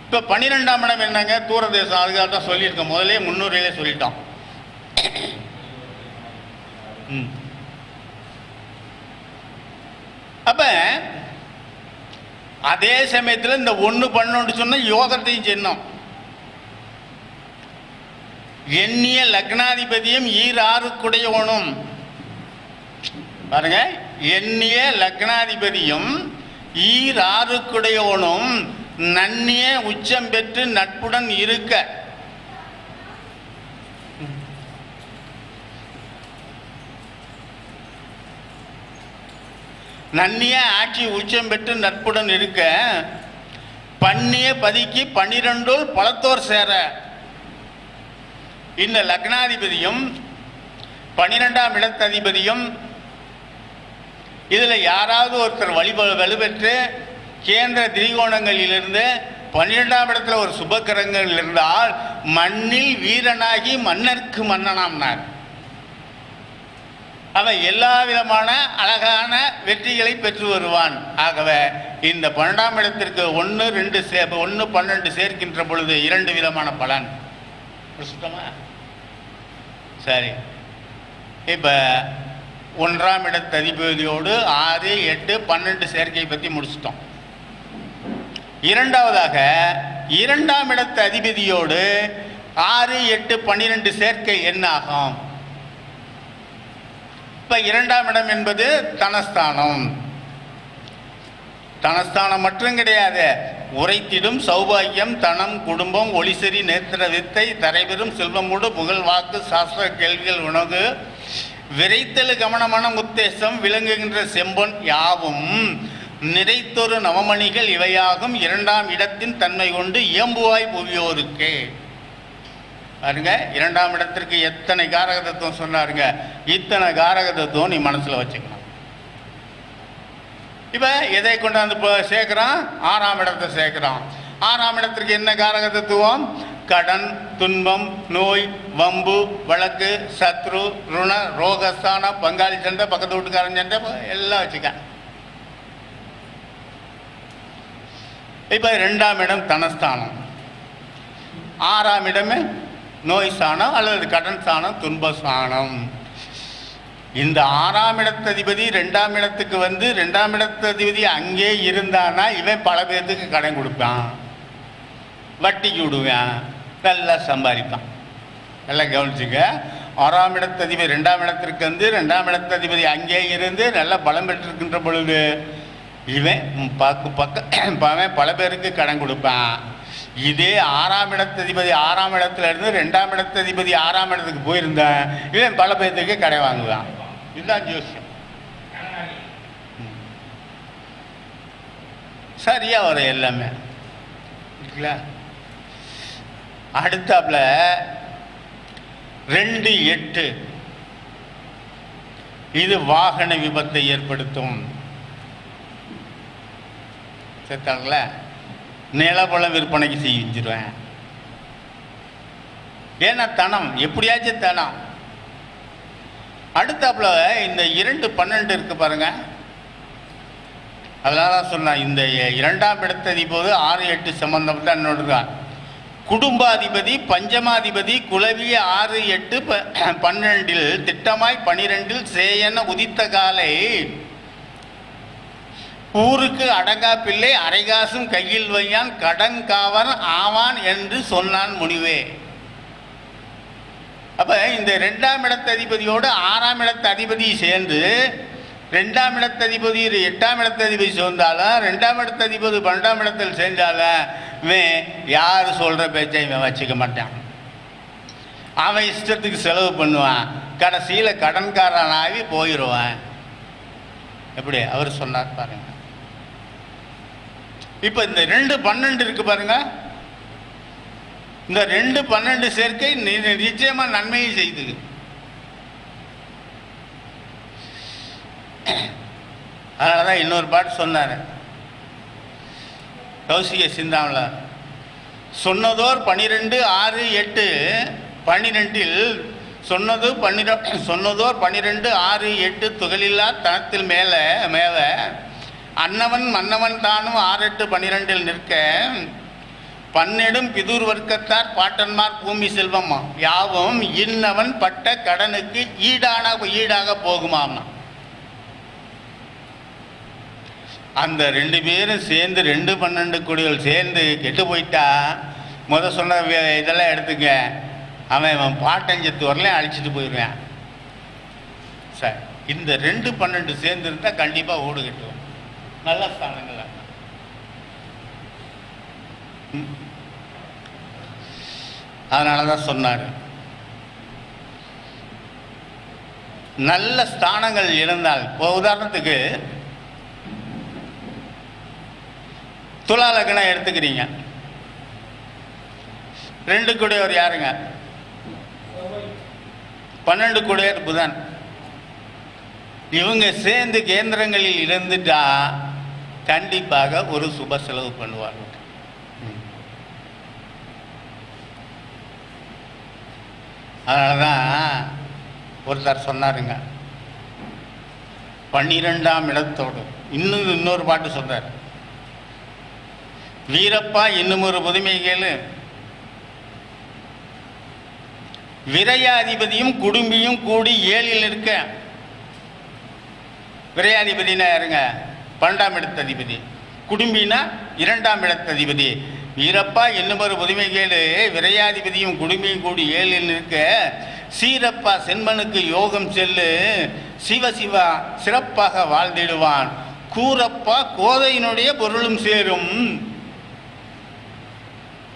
இப்போ 12ஆம் இடம் என்னங்க? தூரதேசம். அதுக்காக தான் சொல்லியிருக்கோம், முதலே முன்னுரையிலே சொல்லிட்டோம். அப்ப அதே சமயத்தில் இந்த 1-12 சொன்ன யோகத்தையும் சொன்னோம். எண்ணிய லக்னாதிபதியும் 6-6 பாருங்க, எண்ணிய லக்னாதிபதியும் 6-6 நன்னிய உச்சம் பெற்று நட்புடன் இருக்க. நன்னிய ஆட்சி உச்சம் பெற்று நட்புடன் இருக்க பண்ணிய பதிக்கு 12 பலத்தோர் சேர. இந்த லக்னாதிபதியும் 12ஆம் இடத்து அதிபதியும் இதில் யாராவது ஒருத்தர் வலுப்பெற்று கேந்திர திரிகோணங்களிலிருந்து 12ஆம் இடத்துல ஒரு சுபக்கிரகங்கள் இருந்தால் மண்ணில் வீரனாகி மன்னர்க்கு மன்னனாம்னார். அவன் எல்லா விதமான அழகான வெற்றிகளை பெற்று வருவான். ஆகவே இந்த 12ஆம் இடத்திற்கு 1-12 சேர்க்கின்ற பொழுது 2 விதமான பலன். சரி, இப்போ 1ஆம் இடத்து அதிபதியோடு 6, 8, 12 சேர்க்கை பற்றி முடிச்சிட்டோம். இரண்டாவதாக 2ஆம் இடத்து அதிபதியோடு 6, 8, 12 சேர்க்கை என்ன ஆகும்? இப்போ 2ஆம் இடம் என்பது தனஸ்தானம். தனஸ்தானம் மட்டும் கிடையாது, உரைத்திடும் சௌபாகியம், தனம், குடும்பம், ஒளிசரி, நேத்திர வித்தை, தரைபெறும் செல்வமூடு, புகழ், வாக்கு, சாஸ்திர கேள்விகள், உணவு, விரைத்தல், கவனமான உத்தேசம், விளங்குகின்ற செம்பொன் யாவும் நிறைத்தொரு நவமணிகள் இவையாகும் 2ஆம் இடத்தின் தன்மை கொண்டு இயம்புவாய் புவியோருக்கு. பாருங்க, 2ஆம் இடத்திற்கு எத்தனை காரக தத்துவம் சொன்னாருங்க. இத்தனை காரக தத்துவம் நீ மனசுல வச்சுக்கணும். இப்ப எதை கொண்டாந்து சேர்க்கிறான்? 6ஆம் இடத்தை சேர்க்கிறான். 6ஆம் இடத்திற்கு என்ன காரக தத்துவம்? கடன், துன்பம், நோய், வம்பு, வழக்கு, சத்ரு, ருண, ரோகஸ்தானம், பங்காளி சண்டை, பக்கத்து வீட்டுக்காரன் சண்டை எல்லாம் வச்சுக்க. இப்ப 2ஆம் இடம் தனஸ்தானம், 6ஆம் இடமே நோய் ஸ்தானம் அல்லது கடன் ஸ்தானம், துன்ப ஸ்தானம். இந்த 6ஆம் இடத்து அதிபதி 2ஆம் இடத்துக்கு 2ஆம் இடத்து அதிபதி அங்கே இருந்தானா இவன் பல பேர்த்துக்கு கடன் கொடுப்பான், வட்டிக்கு விடுவான், நல்லா சம்பாதிப்பான். எல்லாம் கவனிச்சுங்க. 6ஆம் இடத்து அதிபதி 2ஆம் இடத்திற்கு 2ஆம் இடத்து அதிபதி அங்கே இருந்து நல்லா பலம் பெற்றிருக்கின்ற பொழுது இவன் பல பேருக்கு கடன் கொடுப்பான். இதே 6ஆம் இடத்து அதிபதி 6ஆம் இடத்துல இருந்து 2ஆம் இடத்து அதிபதி 6ஆம் இடத்துக்கு போயிருந்தான் இவன் பல பேர்த்துக்கு கடை வாங்குவான். இதுதான் ஜோசியம். சரியாக வரும் எல்லாமே இருக்குல்ல. அடுத்தாப்புல 2-8 இது வாகன விபத்தை ஏற்படுத்தும். சேர்த்தாங்கள நிலபலம் விற்பனைக்கு செஞ்சிருவேன். ஏன்னா தனம் எப்படியாச்சும் தனம். அடுத்தாப்புல இந்த 2-12 இருக்கு பாருங்க. அதனால தான் சொன்னேன் இந்த 2ஆம் இடத்ததிபதி 6-8 சம்பந்தம் தான் என்னோட குடும்பாதிபதி பஞ்சமாதிபதி குலவிய 6-8-12 திட்டமாய் 12 சேயன உதித்த காலை ஊருக்கு அடங்கா பிள்ளை அரைகாசும் கையில் வையான் கடன்காவன் ஆவான் என்று சொன்னான் முனிவே. அப்ப இந்த 2ஆம் இடத்ததிபதியோடு 6ஆம் இடத்து அதிபதி சேர்ந்து 2ஆம் இடத்ததிபதி 8ஆம் இடத்ததிபதி சேர்ந்தாலும் 2ஆம் இடத்ததிபதி 12ஆம் இடத்தில் சேர்ந்தாலும் இவன் யார் சொல்கிற பேச்சை இவன் வச்சுக்க மாட்டான். அவன் இஷ்டத்துக்கு செலவு பண்ணுவான். கடைசியில் கடன்காரனாகி போயிடுவான். எப்படி அவர் சொன்னார் பாருங்க. இப்போ இந்த 2-12 இருக்கு பாருங்க. இந்த 2-12 சேர்க்கை நிச்சயமாக நன்மையை செய்து. அதனால தான் இன்னொரு பாட்டு சொன்னார் கௌசிக சிந்தாவில். சொன்னதோர் 12-6-8-12 சொன்னதோர் 12-6-8 துகளில்லா தனத்தில் மேவ அன்னவன் மன்னவன் தானும் 6-8-12 நிற்க பன்னெடும் பிதூர் வர்க்கத்தார் பாட்டன்மார் பூமி செல்வம் யாவும் இன்னவன் பட்ட கடனுக்கு ஈடாக போகுமாம். அந்த 2 பேரும் சேர்ந்து 2-12 கோடிகள் சேர்ந்து கெட்டு போயிட்டா சொன்ன இதெல்லாம் எடுத்துக்க அவன் பாட்டஞ்சத்து வரலையும் அழிச்சிட்டு போயிடுவேன். சார் இந்த 2-12 சேர்ந்து இருந்தால் கண்டிப்பாக ஓடு கட்டுவோம். நல்ல ஸ்தானங்கள். அதனால தான் சொன்னார் நல்ல ஸ்தானங்கள் இருந்தால். உதாரணத்துக்கு துலா லக்னம் எடுத்துக்கிறீங்க. 2 கூடையவர் யாருங்க? 12 கூடையர் புதன். இவங்க சேர்ந்து கேந்திரங்களில் இருந்துட்டா கண்டிப்பாக ஒரு சுப செலவு பண்ணுவாங்க. அதனால தான் ஒருத்தர் சொன்னாருங்க 12ஆம் இடத்தோடு இன்னொரு பாட்டு சொல்றார். வீரப்பா இன்னும் ஒரு புதுமை கேளு, விரையாதிபதியும் குடும்பியும் கூடி 7இல் இருக்க. விரையாதிபதினா யாருங்க? 12ஆம் இடத்து அதிபதி. குடும்பினா 2ஆம் இடத்து அதிபதி. வீரப்பா இன்னும் ஒரு புதுமை கேளு, விரையாதிபதியும் குடும்பியும் கூடி 7இல் இருக்க. சீரப்பா சென்மனுக்கு யோகம் செல்லு, சிவசிவா சிறப்பாக வாழ்ந்திடுவான். கூரப்பா கோதையினுடைய பொருளும் சேரும்.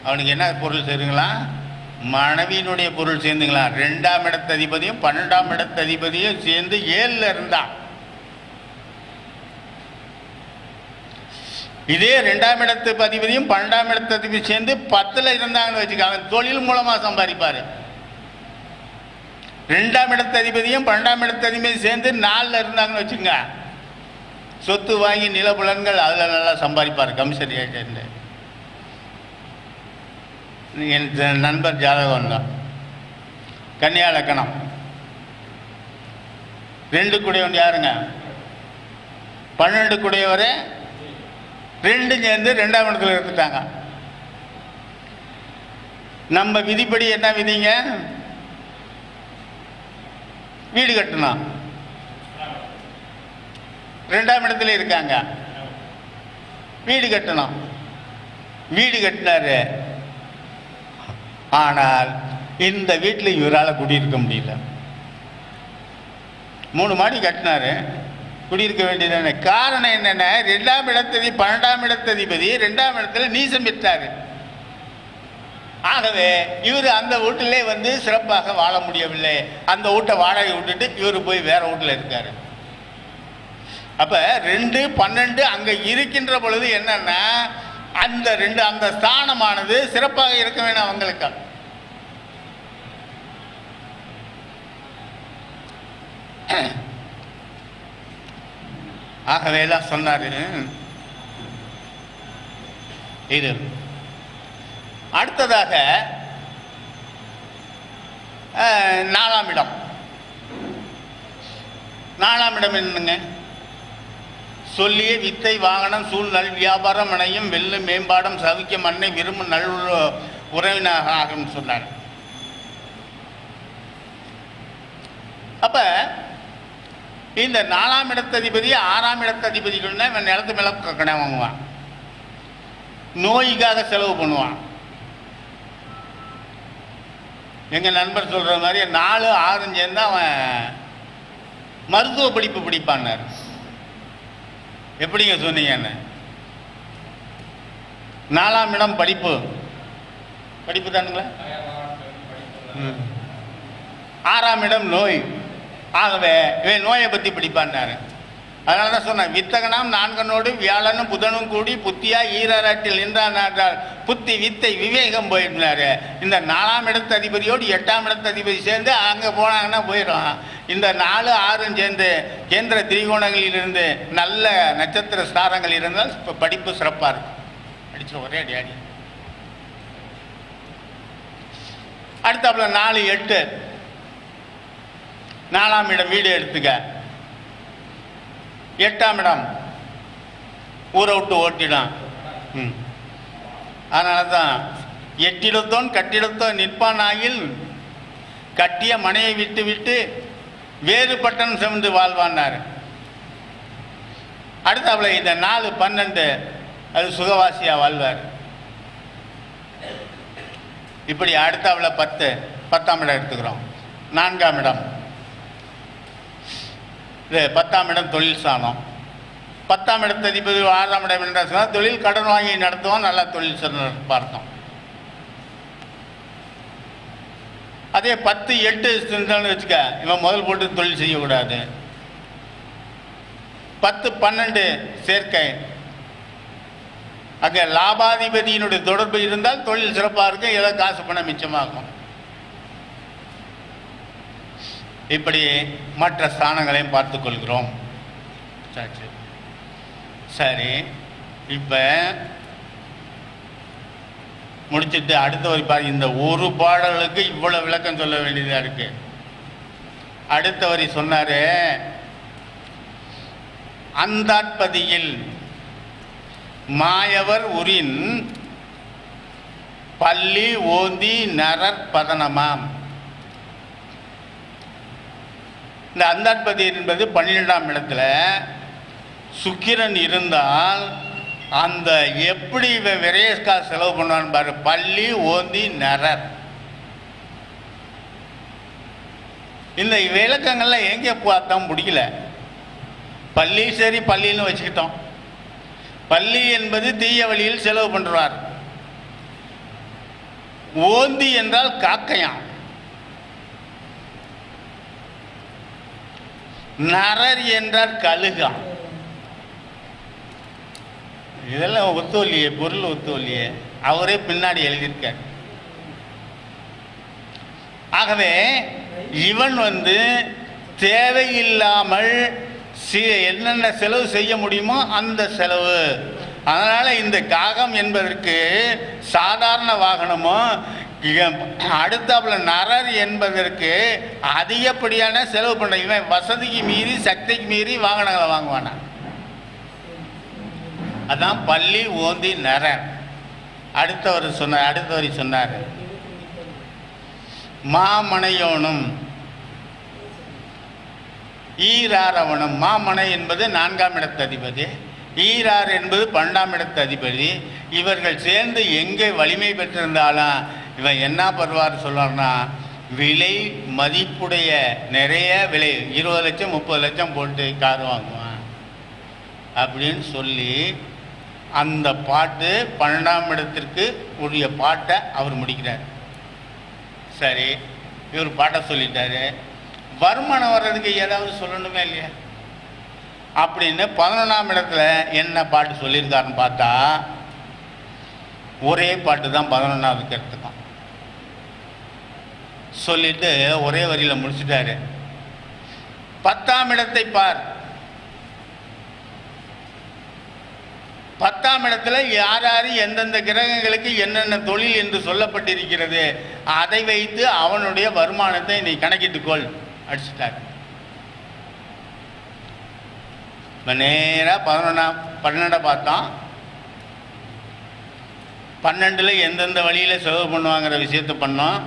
அவனுக்கு என்ன பொருள் சேருங்களா? மனைவியினுடைய பொருள் சேர்ந்துங்களா? 2ஆம் இடத்து அதிபதியும் 12ஆம் இடத்து அதிபதியும் சேர்ந்து 7ல் இருந்தான். இதே 2ஆம் இடத்து அதிபதியும் 12ஆம் இடத்து அதிபதி சேர்ந்து 10ல் இருந்தாங்கன்னு வச்சுக்காங்க, தொழில் மூலமா சம்பாதிப்பாரு. 2ஆம் இடத்து அதிபதியும் 12ஆம் இடத்து அதிபதி சேர்ந்து 4ல் இருந்தாங்கன்னு வச்சுங்க, சொத்து வாங்கி நிலப்புலன்கள் அதில் நல்லா சம்பாதிப்பார். Commission agent. என் நண்பர் ஜாதகம் தான். கன்னியா லக்னம். 2 கூடையவன் யாருங்க? 12 கூடையவரே 2 சேர்ந்து 2ஆம் இடத்துல இருந்துட்டாங்க. நம்ம விதிப்படி என்ன விதிங்க? வீடு கட்டணும். 2ஆம் இடத்துல இருக்காங்க, வீடு கட்டணும். வீடு கட்டினாரு. ஆனால் இந்த வீட்டில் இவரால் குடியிருக்க முடியல. 3 மாடி கட்டினாரு, குடியிருக்க வேண்டியதான. காரணம் என்னென்ன? 2ஆம் இடத்ததி 12ஆம் இடத்ததிபதி 2ஆம் இடத்துல நீசம் பெற்றாரு. ஆகவே இவர் அந்த வீட்டிலே சிறப்பாக வாழ முடியவில்லை. அந்த வீட்டை வாடகை விட்டுட்டு இவர் போய் வேற வீட்டில் இருக்காரு. அப்போ 2, 12 அங்கே இருக்கின்ற பொழுது என்னன்னா அந்த ஸ்தானமானது சிறப்பாக இருக்க வேணும் அவங்களுக்கு. ஆகவே தான் சொன்னாரு. இது அடுத்ததாக 4ஆம் இடம். 4ஆம் இடம் என்னங்க? சொல்லிய வித்தை வாகனம் சூழ் நல் வியாபாரம் அணையும் வெள்ளு மேம்பாடம் சவிக்க மண்ணை விரும்பும் நல் உறவினராகும் சொன்னார். அப்ப இந்த 4ஆம் இடத்ததிபதி 6ஆம் இடத்ததிபதிகள்னா இவன் நிலத்து மேல கடை வாங்குவான், நோய்க்காக செலவு பண்ணுவான். எங்க நண்பர் சொல்ற மாதிரி 4, 6 சேர்ந்தா அவன் மருத்துவ படிப்பு படிப்பான்னாரு. எப்படிங்க சொன்னீங்கன்னு? 4ஆம் இடம் படிப்பு தானுங்களா? 6ஆம் இடம் நோய். ஆகவே இவன் நோயை பற்றி படிப்பான்னாரு. அதனால தான் சொன்னேன், வித்தகனாம் 4 வியாழனும் புதனும் கூடி புத்தியா ஈராட்டில் நின்றான் புத்தி வித்தை விவேகம் போயிட்டாரு. இந்த 4ஆம் இடத்து அதிபதியோடு 8ஆம் இடத்து அதிபதி சேர்ந்து அங்கே போனாங்கன்னா போயிடும். இந்த 4, 6 சேர்ந்து கேந்திர திரிகோணங்களிலிருந்து நல்ல நட்சத்திர ஸ்தானங்கள் இருந்தால் இப்போ படிப்பு சிறப்பாக இருக்கும். அடிச்சு ஒரே அடி. அடுத்தாப்புல 4, 8 4ஆம் இடம் வீடு எடுத்துக்க. 8ஆம் இடம் ஊரை விட்டு ஓட்டிடும். அதனால தான் எட்டிடத்தோன் கட்டிடத்தோன் நிற்பான் ஆகில் கட்டிய மனையை விட்டு விட்டு வேறு பட்டன் சென்று வாழ்வான்னாரு. அடுத்தாப்புல இந்த 4, 12 அது சுகவாசியா வாழ்வார். இப்படி அடுத்தாப்புல 10ஆம் இடம் எடுத்துக்கிறோம். 4ஆம் இடம் 10ஆம் இடம் தொழில் ஸ்தானம். 10ஆம் இடத்து அதிபதி 6ஆம் இடம் என்ற சொன்னால் தொழில் கடன் வாங்கி நடத்துவோம், நல்லா தொழில் பார்த்தோம். அதே 10, 8 வச்சுக்க, இவன் முதல் போட்டு தொழில் செய்யக்கூடாது. 10, 12 சேர்க்கை. அங்கே லாபாதிபதியினுடைய தொடர்பு இருந்தால் தொழில் சிறப்பாக இருக்கும், ஏதோ காசு பணம் மிச்சமாகும். இப்படி மற்ற ஸ்தானங்களையும் பார்த்து கொள்கிறோம். சரி, இப்போ முடிச்சுட்டு அடுத்த ஒரு இந்த ஒரு பாடலுக்கு இவ்வளவு விளக்கம் சொல்ல வேண்டியதாக இருக்கு. அடுத்த வரி சொன்னாரு, அந்தாட்பதியில் மாயவர் உரின் பள்ளி ஓந்தி நரர் பதனமாம். இந்த அந்தாட்பதி என்பது 12ஆம் இடத்துல சுக்கிரன் இருந்தால் அந்த எப்படி விரயஸ்கா செலவு பண்ணுவான்னு பாரு. பள்ளி ஓந்தி நரர். இந்த விளக்கங்கள்லாம் எங்கே பார்த்தோம் பிடிக்கல. பள்ளி சரி பள்ளின்னு வச்சுக்கிட்டோம். பள்ளி என்பது தீய வழியில் செலவு பண்ணுறார். ஓந்தி என்றால் காக்கையாம். நரர் என்றால் கழுகாம். இதெல்லாம் ஒத்துவல்லையே, பொருள் ஒத்துவல்லையே, அவரே பின்னாடி எழுதியிருக்கார். ஆகவே இவன் தேவையில்லாமல் என்னென்ன செலவு செய்ய முடியுமோ அந்த செலவு. அதனால இந்த காகம் என்பதற்கு சாதாரண வாகனமோ, அடுத்தாப்புல நரர் என்பதற்கு அதிகப்படியான செலவு பண்ண. இவன் வசதிக்கு மீறி சக்திக்கு மீறி வாகனங்களை வாங்குவானா. அதான் பள்ளி ஓந்தி நரர். அடுத்தவரி சொன்னார் மாமனையோனும் ஈராரவனும். மாமனை என்பது 4ஆம் இடத்து அதிபதி, ஈரார் என்பது 12ஆம் இடத்து அதிபதி. இவர்கள் சேர்ந்து எங்கே வலிமை பெற்றிருந்தாலும் இவன் என்ன பருவார் சொல்றான்னா, விலை மதிப்புடைய நிறைய விலை 20 லட்சம் 30 லட்சம் போட்டு கார் வாங்குவான் அப்படின்னு சொல்லி அந்த பாட்டு 12ஆம் இடத்திற்கு உரிய பாட்டை அவர் முடிக்கிறார். சரி, இவர் பாட்டை சொல்லிட்டாரு. வருமானம் வர்றதுக்கு ஏதாவது சொல்லணுமே இல்லையா? அப்படின்னு 11ஆம் இடத்துல என்ன பாட்டு சொல்லியிருக்காருன்னு பார்த்தா ஒரே பாட்டு தான் 11ஆவது கருத்துக்கும் சொல்லிட்டு ஒரே வரியில் முடிச்சுட்டாரு. 10ஆம் இடத்தை பார். 10ஆம் இடத்துல யார் யார் எந்தெந்த கிரகங்களுக்கு என்னென்ன தொழில் என்று சொல்லப்பட்டிருக்கிறது, அதை வைத்து அவனுடைய வருமானத்தை நீ கணக்கிட்டுக்கொள் அடிச்சுட்டார். நேராக 12 பார்த்தோம். 12 எந்தெந்த வழியில் செலவு பண்ணுவாங்கிற விஷயத்தை பண்ணோம்.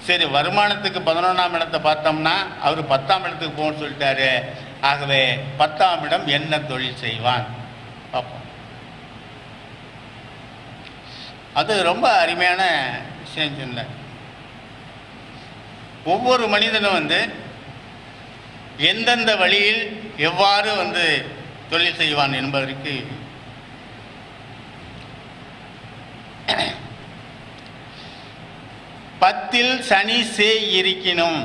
சரி, வருமானத்துக்கு 11ஆம் இடத்தை பார்த்தோம்னா அவர் 10ஆம் இடத்துக்கு போகணும்னு சொல்லிட்டாரு. ஆகவே 10ஆம் இடம் என்ன தொழில் செய்வான் பார்ப்போம். அது ரொம்ப அருமையான விஷயம் சொன்னார். ஒவ்வொரு மனிதனும் எந்தெந்த வழியில் எவ்வாறு தொழில் செய்வான் என்பதற்கு பத்தில் சனி சேய் இருக்கினும்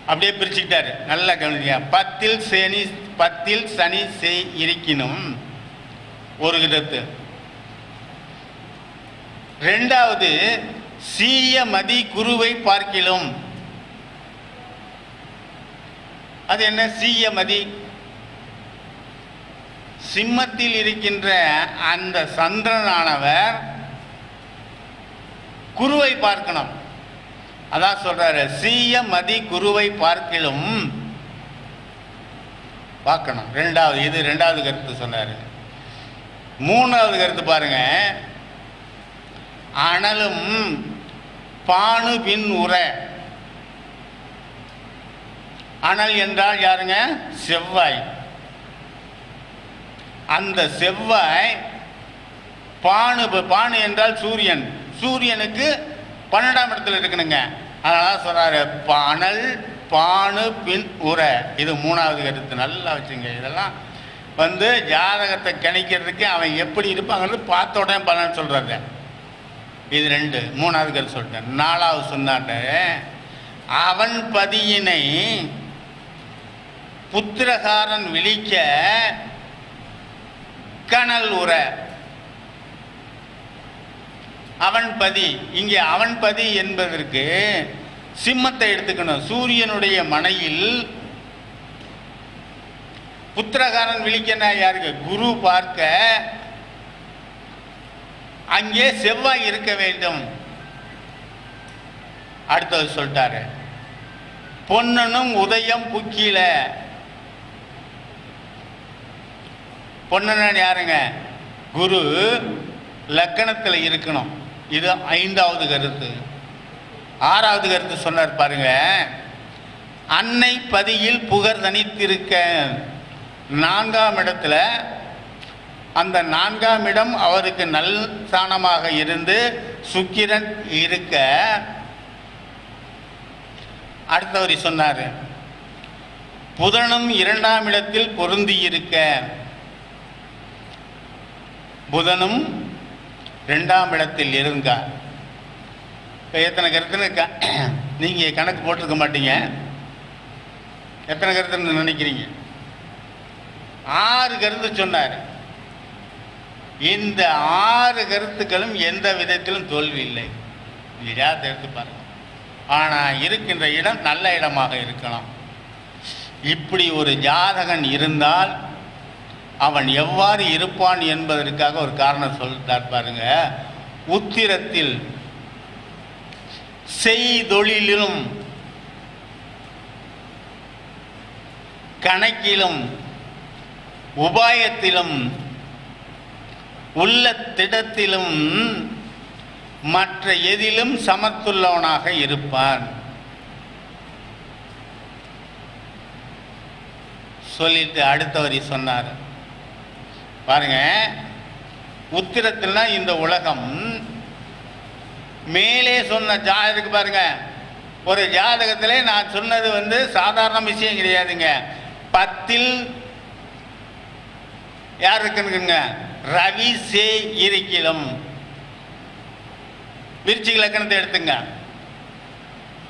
அப்படியே பிரிச்சுக்கிட்டாரு. நல்லா கவனிங்க. பத்தில் சனி சேய் இருக்கினும் ஒரு கிடத்து. ரெண்டாவது சீய மதி குருவை பார்க்கிலும். அது என்ன சீய மதி? சிம்மத்தில் இருக்கின்ற அந்த சந்திரனானவர் குருவை பார்க்கணும். அதான் சொல்றாரு, சீய மதி குருவை பார்க்கிலும் பார்க்கணும். ரெண்டாவது, இது ரெண்டாவது கருத்து சொன்னாரு. மூணாவது கருத்து பாருங்க. அனலும் பானு பின் உர. அனல் என்றால் யாருங்க? செவ்வாய். அந்த செவ்வாய் பானு என்றால் சூரியன். சூரியனுக்கு 12ஆம் இடத்துல இருக்கணுங்க. அதனால சொல்றாரு அனல் பானு பின் உர. இது மூணாவது கருத்து. நல்லா வச்சுங்க. இதெல்லாம் ஜாதகத்தை கணிக்கிறதுக்கு அவன் எப்படி இருப்பாங்கிறது பார்த்த உடனே பலன் சொல்றாரு. இது ரெண்டு. மூணாவது கருத்து சொல்லிட்டேன். நாலாவது சொன்னாட்ட அவன் பதியினை புத்திரகாரன் விழிக்க கனல் உற. அவன்பதி, இங்கே அவன்பதி என்பதற்கு சிம்மத்தை எடுத்துக்கணும். சூரியனுடைய மனையில் புத்திரகாரன் விழிக்கனா யாருக்கு? குரு பார்க்க அங்கே செவ்வாய் இருக்க வேண்டும். அடுத்தது சொல்லிட்டாரு பொன்னனும் உதயம் புக்கில. பொன்னன் யாருங்க? குரு லக்கணத்தில் இருக்கணும். இது 5வது கருத்து. 6வது கருத்து சொன்னார் பாருங்க. அன்னை பதியில் புகர் தனித்திருக்க. 4ஆம் இடத்துல அந்த 4ஆம் இடம் அவருக்கு நல் ஸ்தானமாக இருந்து சுக்கிரன் இருக்க. அடுத்தவரி சொன்னார் புதனும் 2ஆம் இடத்தில் பொருந்தி இருக்க. புதனும் 2ஆம் இடத்தில் இருங்க. இப்போ எத்தனை கருத்துன்னு நீங்கள் கணக்கு போட்டிருக்க மாட்டீங்க. எத்தனை கருத்துன்னு நினைக்கிறீங்க? 6 கருத்து சொன்னார். இந்த 6 கருத்துக்களும் எந்த விதத்திலும் தோல்வி இல்லை. யார் எடுத்து பாருங்க. ஆனால் இருக்கின்ற இடம் நல்ல இடமாக இருக்கணும். இப்படி ஒரு ஜாதகன் இருந்தால் அவன் எவ்வாறு இருப்பான் என்பதற்காக ஒரு காரணம் சொல்லிட்டார் பாருங்க. உத்திரத்தில் செய்தொழிலும் கணக்கிலும் உபாயத்திலும் உள்ள திடத்திலும் மற்ற எதிலும் சமத்துள்ளவனாக இருப்பான். சொல்லிட்டு அடுத்த வரி சொன்னார் பாருங்க. உத்திரத்தில்னா இந்த உலகம். மேலே சொன்ன ஜாதகத்துக்கு பாருங்க. ஒரு ஜாதகத்திலே நான் சொன்னது சாதாரண விஷயம் கிடையாதுங்க. 10ல் யார் இருக்குங்க? ரவி சே இருக்கிலும். விருச்சிக லக்கணத்தை எடுத்துங்க.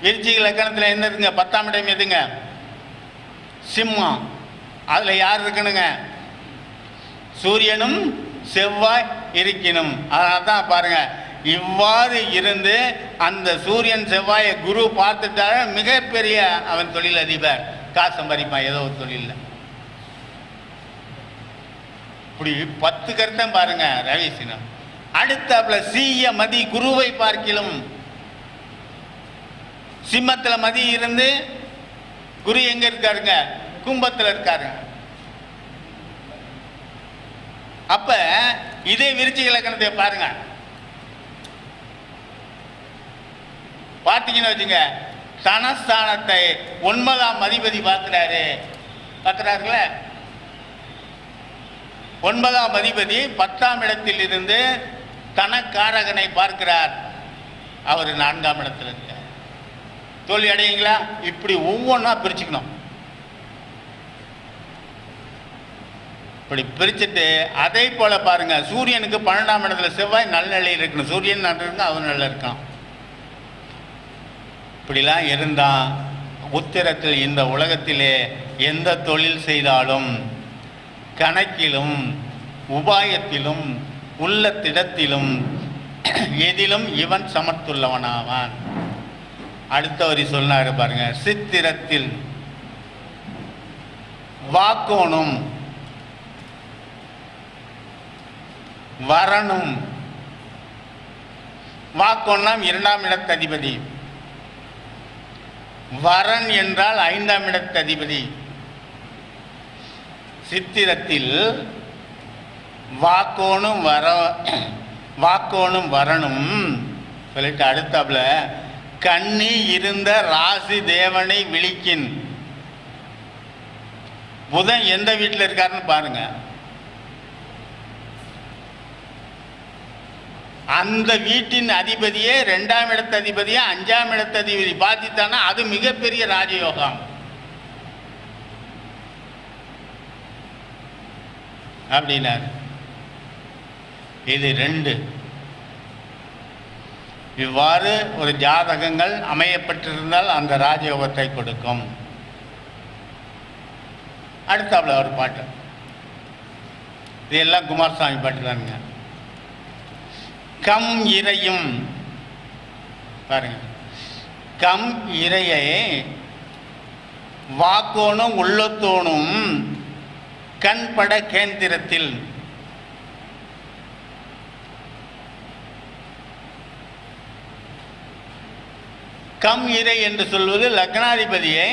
விருச்சிக லக்கணத்தில் என்ன இருக்குங்க? 10ஆம் இடம் எதுங்க? சிம்மம். அதில் யார் இருக்கணுங்க? சூரியனும் செவ்வாய் இருக்கணும். அதனால தான் பாருங்க, இவ்வாறு இருந்து அந்த சூரியன் செவ்வாயை குரு பார்த்துட்டார மிகப்பெரிய அவன் தொழிலதிபர், காசு சம்பாதிப்பான் ஏதோ ஒரு தொழிலில். இப்படி 10 கருத்தம் பாருங்க ரவிசினம். அடுத்தாப்புல சீய மதி குருவை பார்க்கிலும். சிம்மத்தில் மதி இருந்து குரு எங்க இருக்காருங்க? கும்பத்தில் இருக்காருங்க. அப்ப இதே விருச்சிக இலக்கணத்தை பாருங்க, பார்த்தீங்கன்னு வச்சுங்க, தனஸ்தானத்தை 9ஆம் அதிபதி பார்க்கிறாருல. 9ஆம் அதிபதி 10ஆம் இடத்தில் இருந்து தனக்காரகனை பார்க்கிறார். அவர் 4ஆம் இடத்தில் இருக்க தோல்வி அடையுங்களா? இப்படி ஒவ்வொன்றா பிரிச்சுக்கணும். இப்படி பிரிச்சுட்டு அதே போல பாருங்க, சூரியனுக்கு 12ஆம் இடத்துல செவ்வாய் நல்ல நிலையில் இருக்கணும். சூரியன் நல்ல இருந்தால் அவர் நல்லா இருக்கணும். இப்படிலாம் இருந்தால் உத்திரத்தில் இந்த உலகத்திலே எந்த தொழில் செய்தாலும் கணக்கிலும் உபாயத்திலும் உள்ளத்திடத்திலும் எதிலும் இவன் சமர்த்துள்ளவனாவான். அடுத்த வரி சொன்னாரு பாருங்க, சித்திரத்தில் வாக்கோணும் வரணும். வாக்கோணம் 2ஆம் இடத்ததிபதி, வரன் என்றால் 5ஆம் இடத்ததிபதி. சித்திரத்தில் வாக்கோணும் வரணும் சொல்லிட்டு அடுத்தாப்புல கண்ணி இருந்த ராசி தேவனை விழிக்கின். புதன் எந்த வீட்டில் இருக்காருன்னு பாருங்க. அந்த வீட்டின் அதிபதியே 2ஆம் இடத்து அதிபதியே 5ஆம் இடத்து அதிபதி பார்த்துட்டானா அது மிகப்பெரிய ராஜயோகம் அப்படின்னாரு. இது 2. இவ்வாறு ஒரு ஜாதகங்கள் அமையப்பட்டிருந்தால் அந்த ராஜயோகத்தை கொடுக்கும். அடுத்தாப்புல ஒரு பாட்டு, இதெல்லாம் குமாரசாமி பாட்டு தானுங்க. கம் இறையும் பாருங்க, கம் இறையை வாக்கோனும் உள்ளத்தோனும் கண்பட கேந்திரத்தில். கம் இறை என்று சொல்வது லக்னாதிபதியை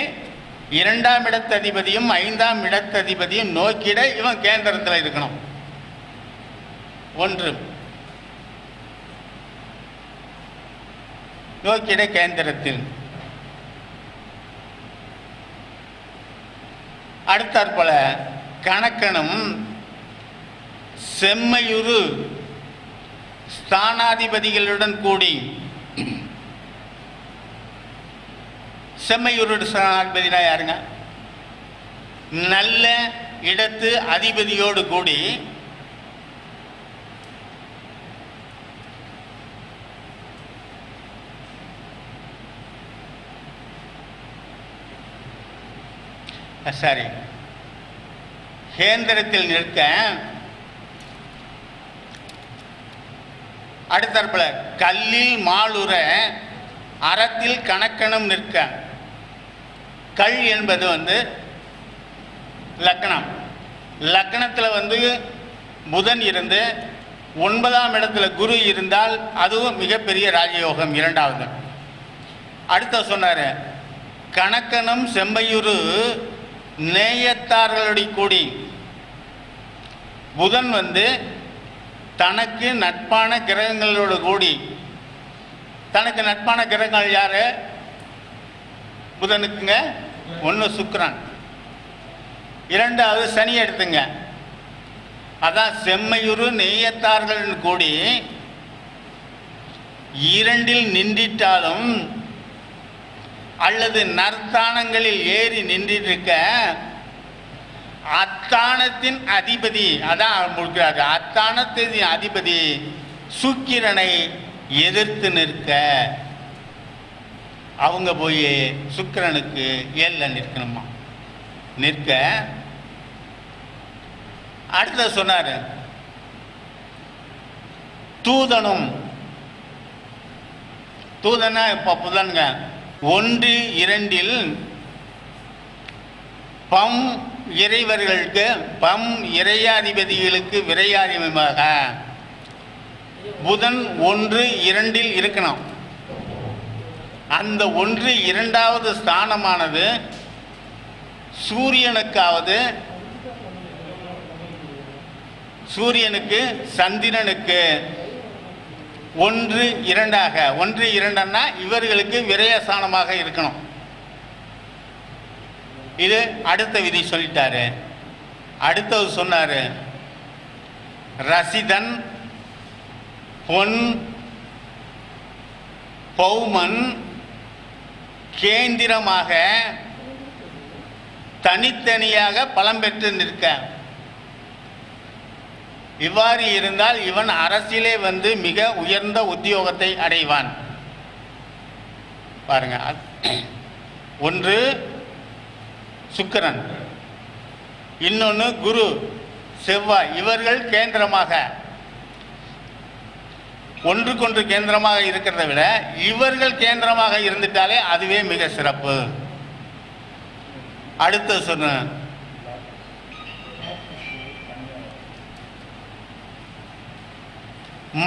2ஆம் இடத்ததிபதியும் 5ஆம் இடத்ததிபதியும் நோக்கிட இவன் கேந்திரத்தில் இருக்கணும். 1 நோக்கிட கேந்திரத்தில். அடுத்தாற்போல கணக்கனும் செம்மையுறு ஸ்தானாதிபதிகளுடன் கூடி. செம்மையுறு ஸ்தானாதிபதினா யாருங்க? நல்ல இடத்து அதிபதியோடு கூடி சரி கேந்திரத்தில் நிற்க. அடுத்தற்பல கல்லில் மாலுற அறத்தில் கணக்கணம் நிற்க. கல் என்பது லக்னம். லக்னத்தில் புதன் இருந்து 9ஆம் இடத்துல குரு இருந்தால் அதுவும் மிகப்பெரிய ராஜயோகம் 2வது. அடுத்த சொன்னார் கணக்கனும் செம்மையுறு நேயத்தார்களுடைய கூடி. புதன் தனக்கு நட்பான கிரகங்களோடு கூடி. தனக்கு நட்பான கிரகங்கள் யாரு? புதனுக்குங்க 1 சுக்கிரன், 2வது சனி எடுத்துங்க. அதான் செம்மையுறு நெய்யத்தார்கள் கூடி 2இல் நின்றிட்டாலும் அல்லது நற்தானங்களில் ஏறி நின்றிருக்க அத்தானத்தின் அதிபதி, அதான் முடிக்கிறாரு, அத்தானத்தின் அதிபதி சுக்கிரனை எதிர்த்து நிற்க. அவங்க போய் சுக்கிரனுக்கு ஏழில் நிற்கணுமா. நிற்க அடுத்த சொன்னார், தூதனும் தூதனா இப்போ புதன்க 1-2 பம் இறைவர்களுக்கு பம் இறையாதிபதிகளுக்கு விரையாதிபதியாக புதன் 1-2 இருக்கணும். அந்த 1-2வது ஸ்தானமானது சூரியனுக்கு சந்திரனுக்கு 1-2ஆக 1-2ன்னா இவர்களுக்கு விரயஸ்தானமாக இருக்கணும். இது அடுத்த விதி சொல்லிட்டாரு. அடுத்தது சொன்னாரு, ரசிதன் பொன் பௌமன் கேந்திரமாக தனித்தனியாக பலம் பெற்று நிற்க. இவ்வாறு இருந்தால் இவன் அரசியலே வந்து மிக உயர்ந்த உத்தியோகத்தை அடைவான். பாருங்க, ஒன்று சுக்கிரன், இன்னொன்று குரு செவ்வாய். இவர்கள் கேந்திரமாக ஒன்றுக்கொன்று கேந்திரமாக இருக்கிறத விட இவர்கள் கேந்திரமாக இருந்துட்டாலே அதுவே மிக சிறப்பு. அடுத்து சொன்ன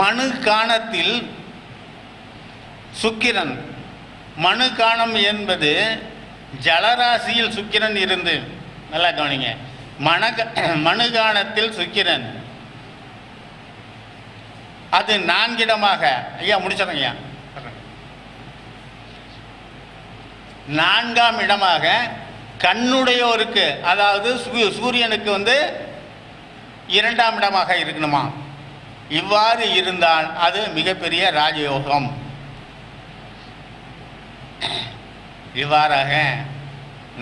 மனு காணத்தில் சுக்கிரன், மனு காணம் என்பது ஜலராசியில் சுக்கிரன் இருந்து, நல்லா கவனிங்க, மனு காணத்தில் சுக்கிரன் அது 4 இடமாக, ஐயா முடிச்சிடுங்க ஐயா, 4ஆம் இடமாக கண்ணுடையோருக்கு, அதாவது சூரியனுக்கு வந்து 2ஆம் இடமாக இருக்கணுமா. இவ்வாறு இருந்தால் அது மிகப்பெரிய ராஜயோகம். இவ்வாறாக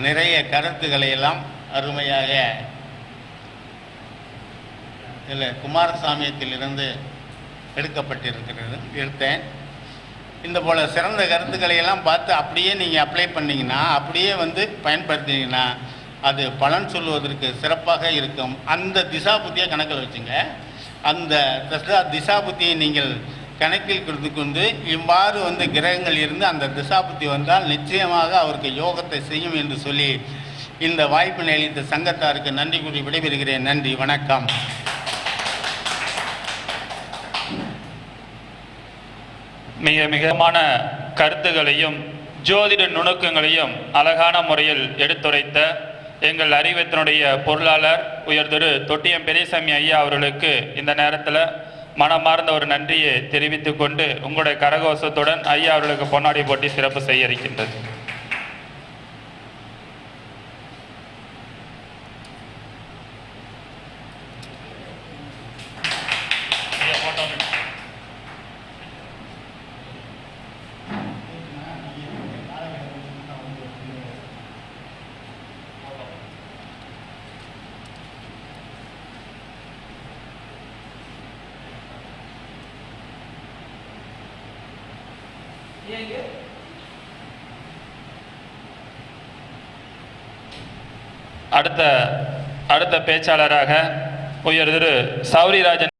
நிறைய கருத்துக்களை எல்லாம் அருமையாக இதில் குமாரசாமியத்திலிருந்து எடுத்தேன். இந்த போல் சிறந்த கருத்துக்களை எல்லாம் பார்த்து அப்படியே நீங்கள் அப்ளை பண்ணிங்கன்னா, அப்படியே வந்து பயன்படுத்தினீங்கன்னா அது பலன் சொல்வதற்கு சிறப்பாக இருக்கும். அந்த திசா புத்தியை கணக்கில் வச்சுங்க. அந்த திசா புத்தியை நீங்கள் கணக்கில் கொடுத்து கொண்டு இவ்வாறு வந்து கிரகங்கள் இருந்து அந்த திசா புத்தி வந்தால் நிச்சயமாக அவருக்கு யோகத்தை செய்யும் என்று சொல்லி இந்த வாய்ப்பினை அளித்த சங்கத்தாருக்கு நன்றி கூறி விடைபெறுகிறேன். நன்றி, வணக்கம். மிக மிகமான கருத்துகளையும் ஜோதிட நுணுக்கங்களையும் அழகான முறையில் எடுத்துரைத்த எங்கள் அறிவத்தினுடைய பொருளாளர் உயர் திரு தொட்டியம் பெரியசாமி ஐயா அவர்களுக்கு இந்த நேரத்தில் மனமார்ந்த ஒரு நன்றியை தெரிவித்துக் கொண்டு உங்களுடைய கரகோஷத்துடன் ஐயா அவர்களுக்கு பொன்னாடி போட்டி சிறப்பு செய்ய இருக்கின்றது. அடுத்த பேச்சாளராக உயர் திரு சௌரிராஜன்